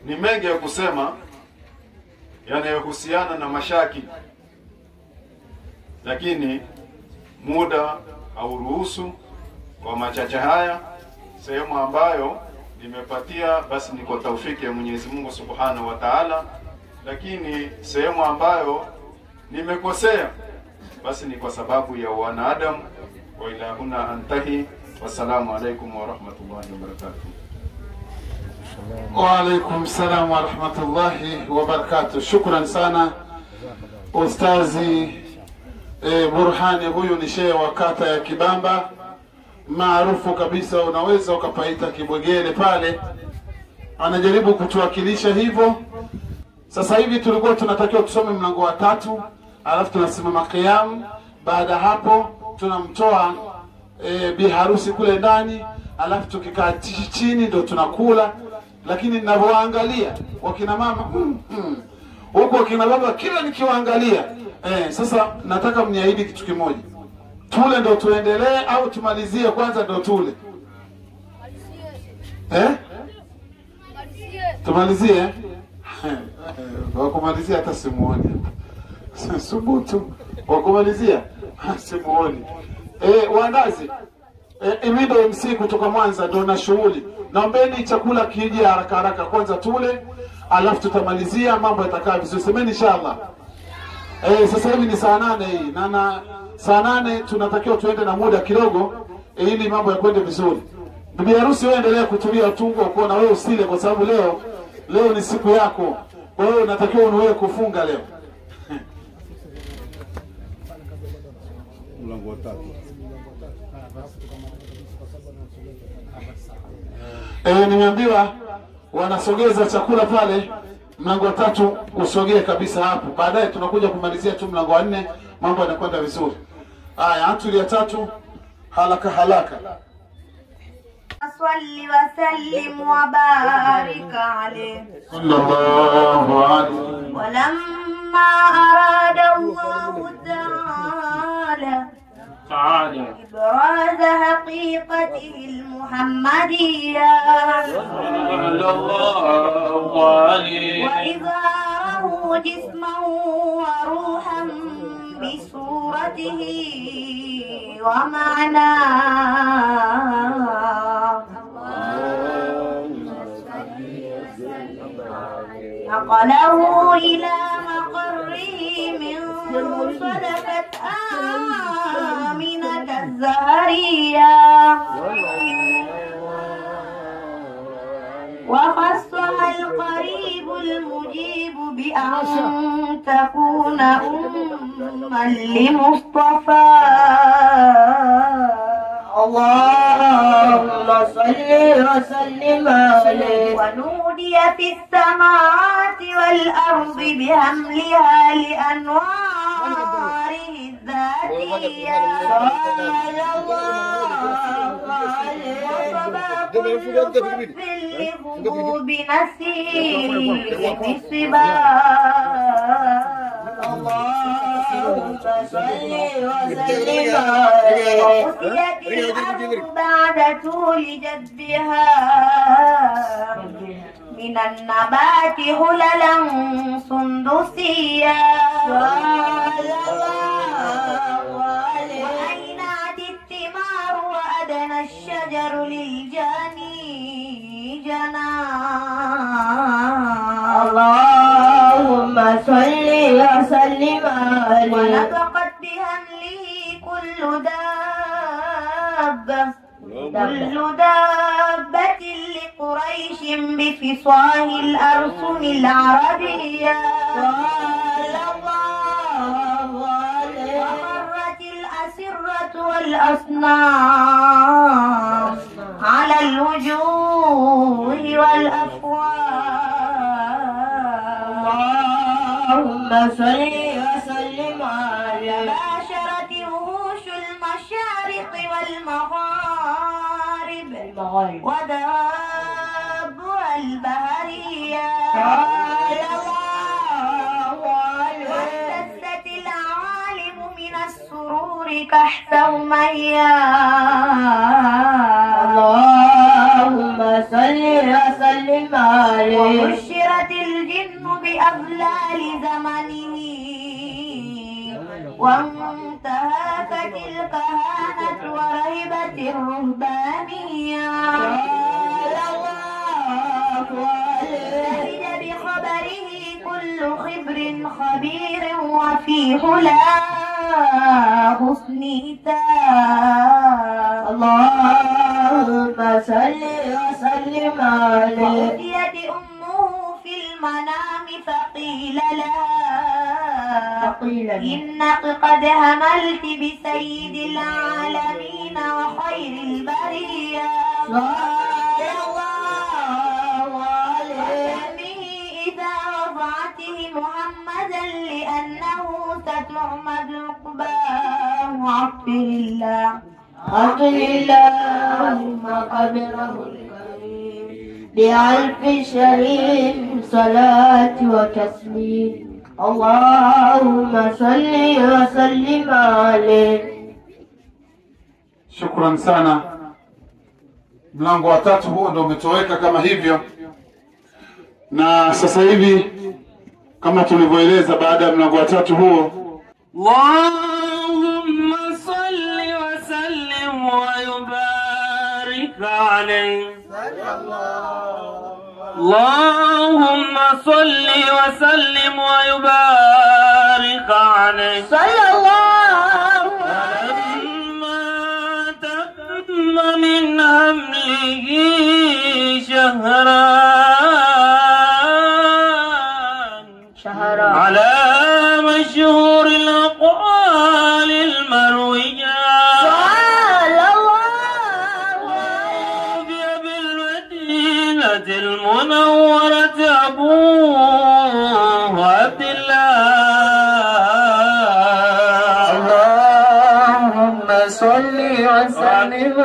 Ni mengi ya kusema yanayohusiana na mashakili, lakini muda hauruhusu. Kwa machache haya, sehemu ambayo nimepatia, basi ni kwa taufiki ya Mwenyezi Mungu Subhanahu wa Ta'ala, lakini sehemu ambayo nimekosea basi ni kwa sababu ya wanadamu. Wa ila huna antahi. Wassalamu alaikum wa rahmatullahi wa barakatuh. Wa alaikum salam wa rahmatullahi wa barakatuh. Shukran sana Ustazi Burhani. Huyu ni shehe wa kata ya Kibamba maarufu kabisa, unaweza ukapaita Kibwegele pale, anajaribu kutuwakilisha hivyo. Sasa hivi tulikuwa tunatakiwa tusome mlango wa 3, alafu tunasimama qiyam. Baada hapo tunamtoa bi harusi kule ndani, alafu tukikaa chini ndo tunakula. Lakini ninavyoangalia wakina mama huko wakina baba kila nikiwaangalia sasa nataka mniahidi kitu kimoja, tule ndo tuendelee au tumalizie kwanza ndo tule? Tumalizie. Wakumalizia hata simuoni. Subutu. Wakumalizia simuoni. Waandazi. Imido MC kutoka Mwanza ndo na shughuli. Naombeni chakula kije haraka haraka, kwanza tule, alafu tutamalizia, mambo yatakaa vizuri. Semeni inshallah. Sasa hivi ni saa 8 hii. Na saa 8 tunatakiwa tuende na muda kidogo ili mambo yakwende vizuri. Bibi harusi wewe endelea kutulia utungo kwa na wewe usile, kwa sababu leo ni siku yako. Kwa hiyo unatakiwa unuie kufunga leo. Mlango wa 3. Nimeambiwa wanasogeza chakula pale mlango wa 3, usogee kabisa hapo. Baadaye tunakuja kumalizia tu mlango wa 4, mambo yanakwenda vizuri. Haya, antuli ya 3 haraka. صل وسلم وبارك عليه صلى الله عليه. ولما أراد الله تعالى إبراز حقيقته المحمدية وإظهاره جسمه وروحا بصورته ومعناه نقله إلى مقره من صدفة آمنة الزهرية وخصها القريب المجيب بأن تكون أما لمصطفى. اللهم صل وسلم عليه. ونودي في السماوات والأرض بحملها لأنواره الذاتية صلى الله عليه وسلم لغروب نسير بصبا. اللهم صل وسلم عليه. وقضيت الأرض بعد طول جدها من النبات هللا سندسيا وأينعت الثمار وأدنى الشجر للجاني جنى. اللهم صل وسلم عليه. ونطقت بهمله كل دابة لقريش بفصاح الأرسل العربية صلى الله عليه. ومرت الأسرة والأصنام على الوجوه والأفواه. اللهم صل وسلم عليه. باشرت وحوش المشارق والمغارب ودابها البهرية صلى الله عليه. واهتزت العالم من السرور كحتوميا. اللهم صل وسلم عليه. وبشرت الجن بأضلال زمنه وانتهكت الكهانة ورهبت الرهبانية صلى الله عليه. شهد بخبره كل كل خبر خبير وفي حلا حسنيتا. اللهم صل وسلم عليه. يد أمه في المنام فقيل لها إنك قد هملت بسيد العالمين وخير البرية صلى الله عليه إذا وضعته محمدا لأنه ستعمد عقباه. عطر اللهم قدره الكريم بألف شريف صلاة وتسليم. اللهم صل وسلم عليه. Shukran sana. Mlango wa tatu huo ndio umetoweka kama hivyo, na sasa hivi kama tulivyoeleza, baada ya mlango wa tatu huo, اللهم صل وسلم ويبارك عليه. اللهم صل وسلم ويبارك عليه صلى الله ولما تم من حمله شهران على مشهور الأقوال المروية صلى الله بالمدينة المنورة أبوه عبد الله. اللهم صل وسلم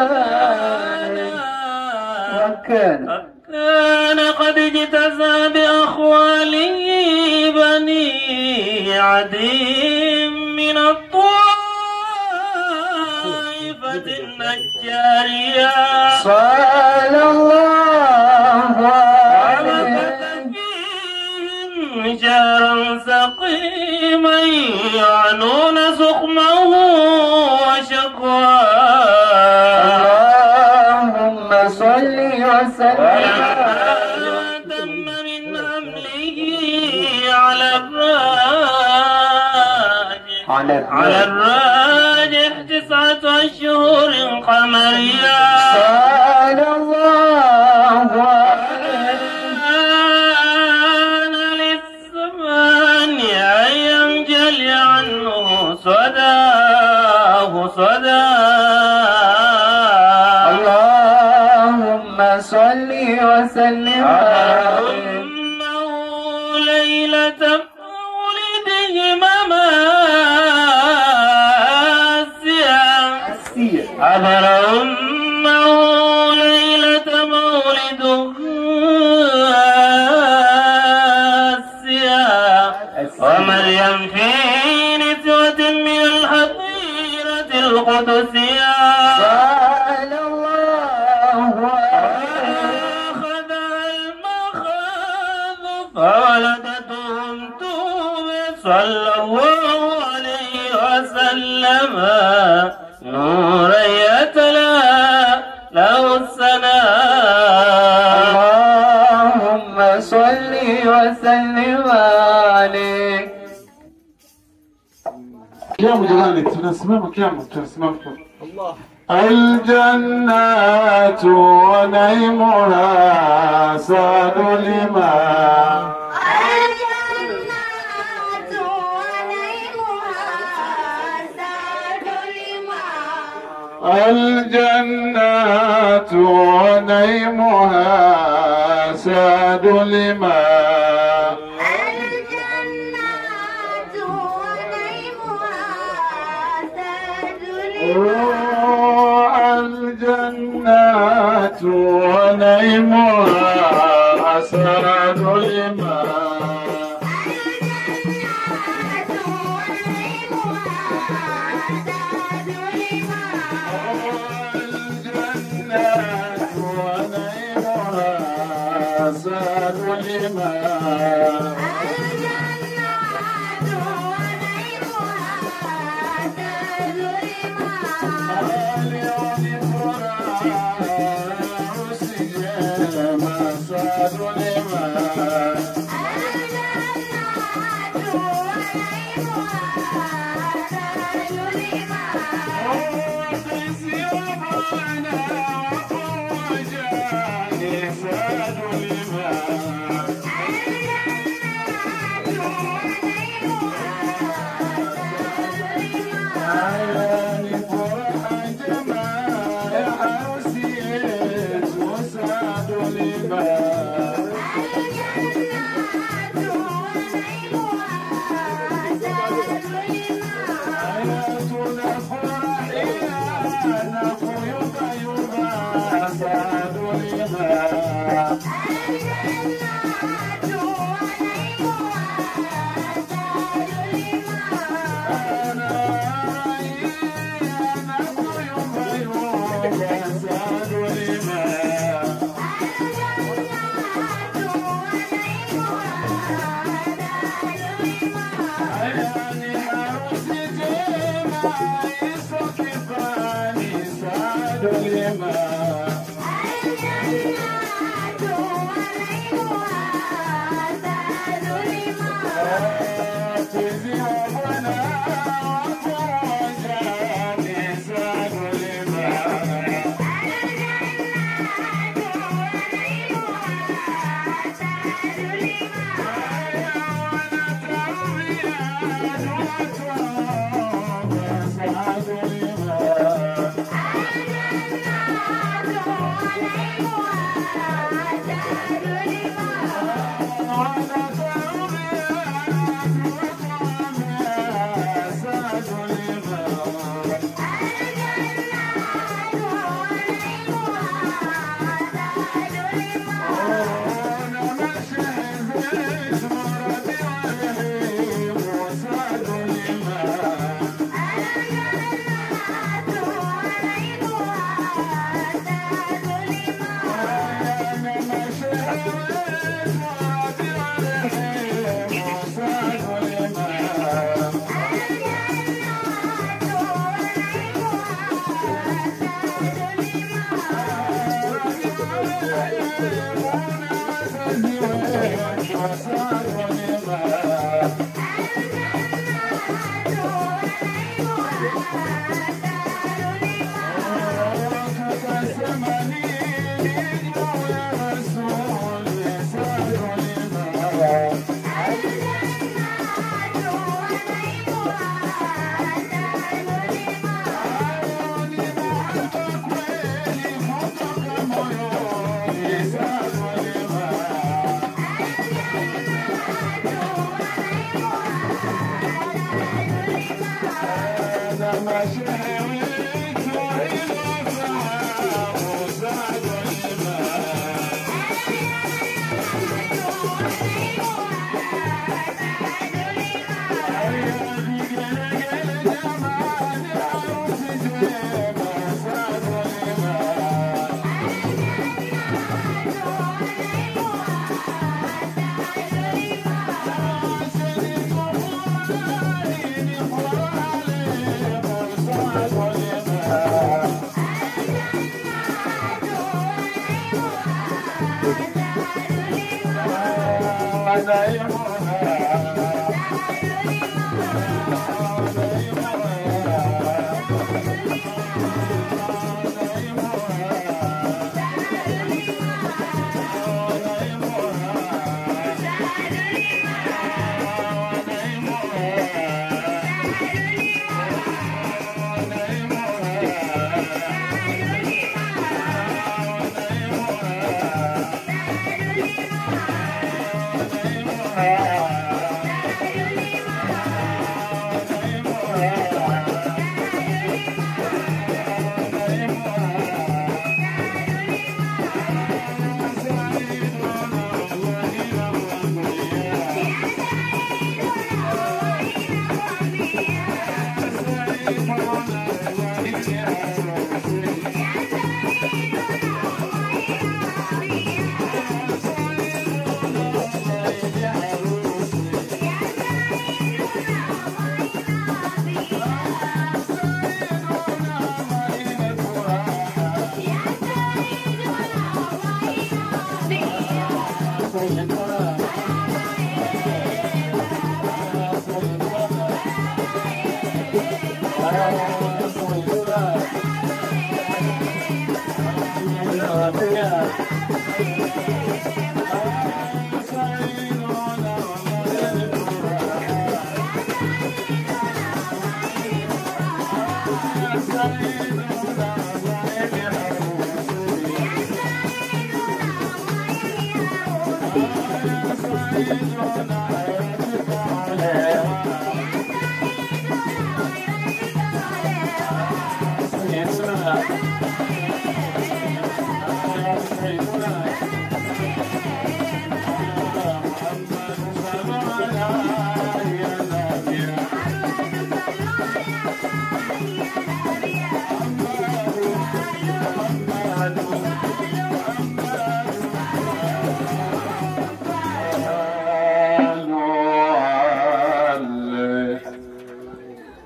وكان قد اجتزى بأخواله بني عدي من الطائفة النجارية صلى الله عليه شهرا سقيما يعنون سقمه وشقواه. اللهم صل وسلم تم من أمله على الراجح 9 أشهر قمرية صلى الله عليه للزمان أن ينجلي عنه صداه اللهم صل وسلم عليه. ليلة مولده عبر أمه ليلة مولده ومريم في نسوة من الحظيرة القدسية صلى الله أخذها المخاض فولدتهم توبة صلى الله عليه وسلم نورا يتلى له السلام. اللهم صل وسلم عليه. kiamu jamani, tunasimama kiamu, tunasimama الجنات ونعيمها ساد لما الجنات ونعيمها ساد لما الجنات ونعيمها ساد لما ساد لما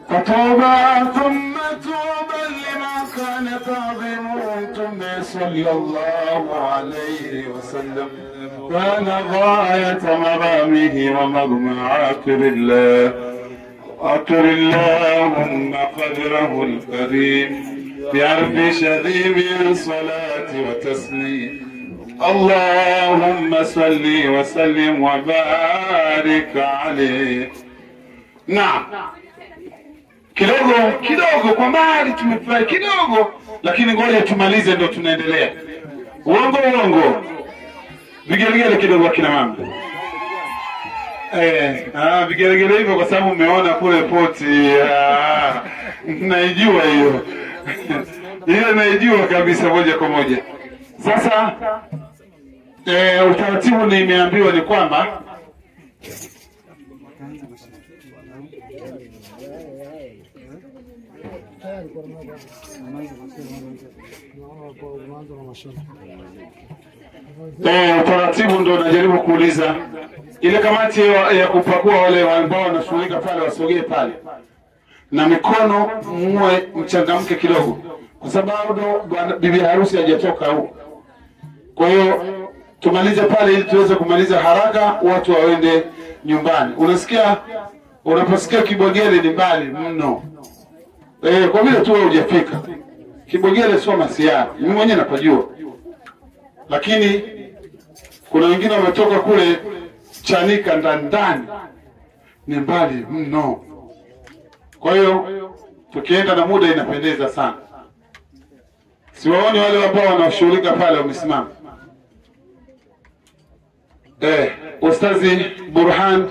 فطوبى ثم طوبى لما كان تعظم ثم صلى الله عليه وسلم كان غاية مرامه ومضمع عطر اللهم قدره الكريم بعرف شذيب الصلاة وتسليم اللهم صل وسلم وبارك عليه. Naam, kidogo kwa mbali tumefurahi kidogo, lakini ngoja tumalize ndo tunaendelea. Uongo vigelegele kidogo akina mama. Vigelegele hivyo kwa sababu umeona kule poti. Naijua hiyo. Hiyo naijua kabisa moja kwa moja. Sasa utaratibu nimeambiwa ni kwamba utaratibu ndo najaribu kuuliza ile kamati ya kupakua wale ambao wanashughulika pale wasogee pale na mikono muwe mchangamke kidogo kwa sababu bibi harusi hajatoka huko. Kwa hiyo tumalize pale ili tuweze kumaliza haraka watu waende nyumbani. Unasikia, unaposikia Kibogele ni mbali mno. Kwa vile tu hujafika. Kibogele sio Masiara. Mimi mwenyewe napajua. Lakini kuna wengine wametoka kule Chanika ndani. Ni mbali mno. Kwa hiyo tukienda na muda inapendeza sana. Siwaoni wale ambao wanashughulika pale wamesimama. Ustazi Burhan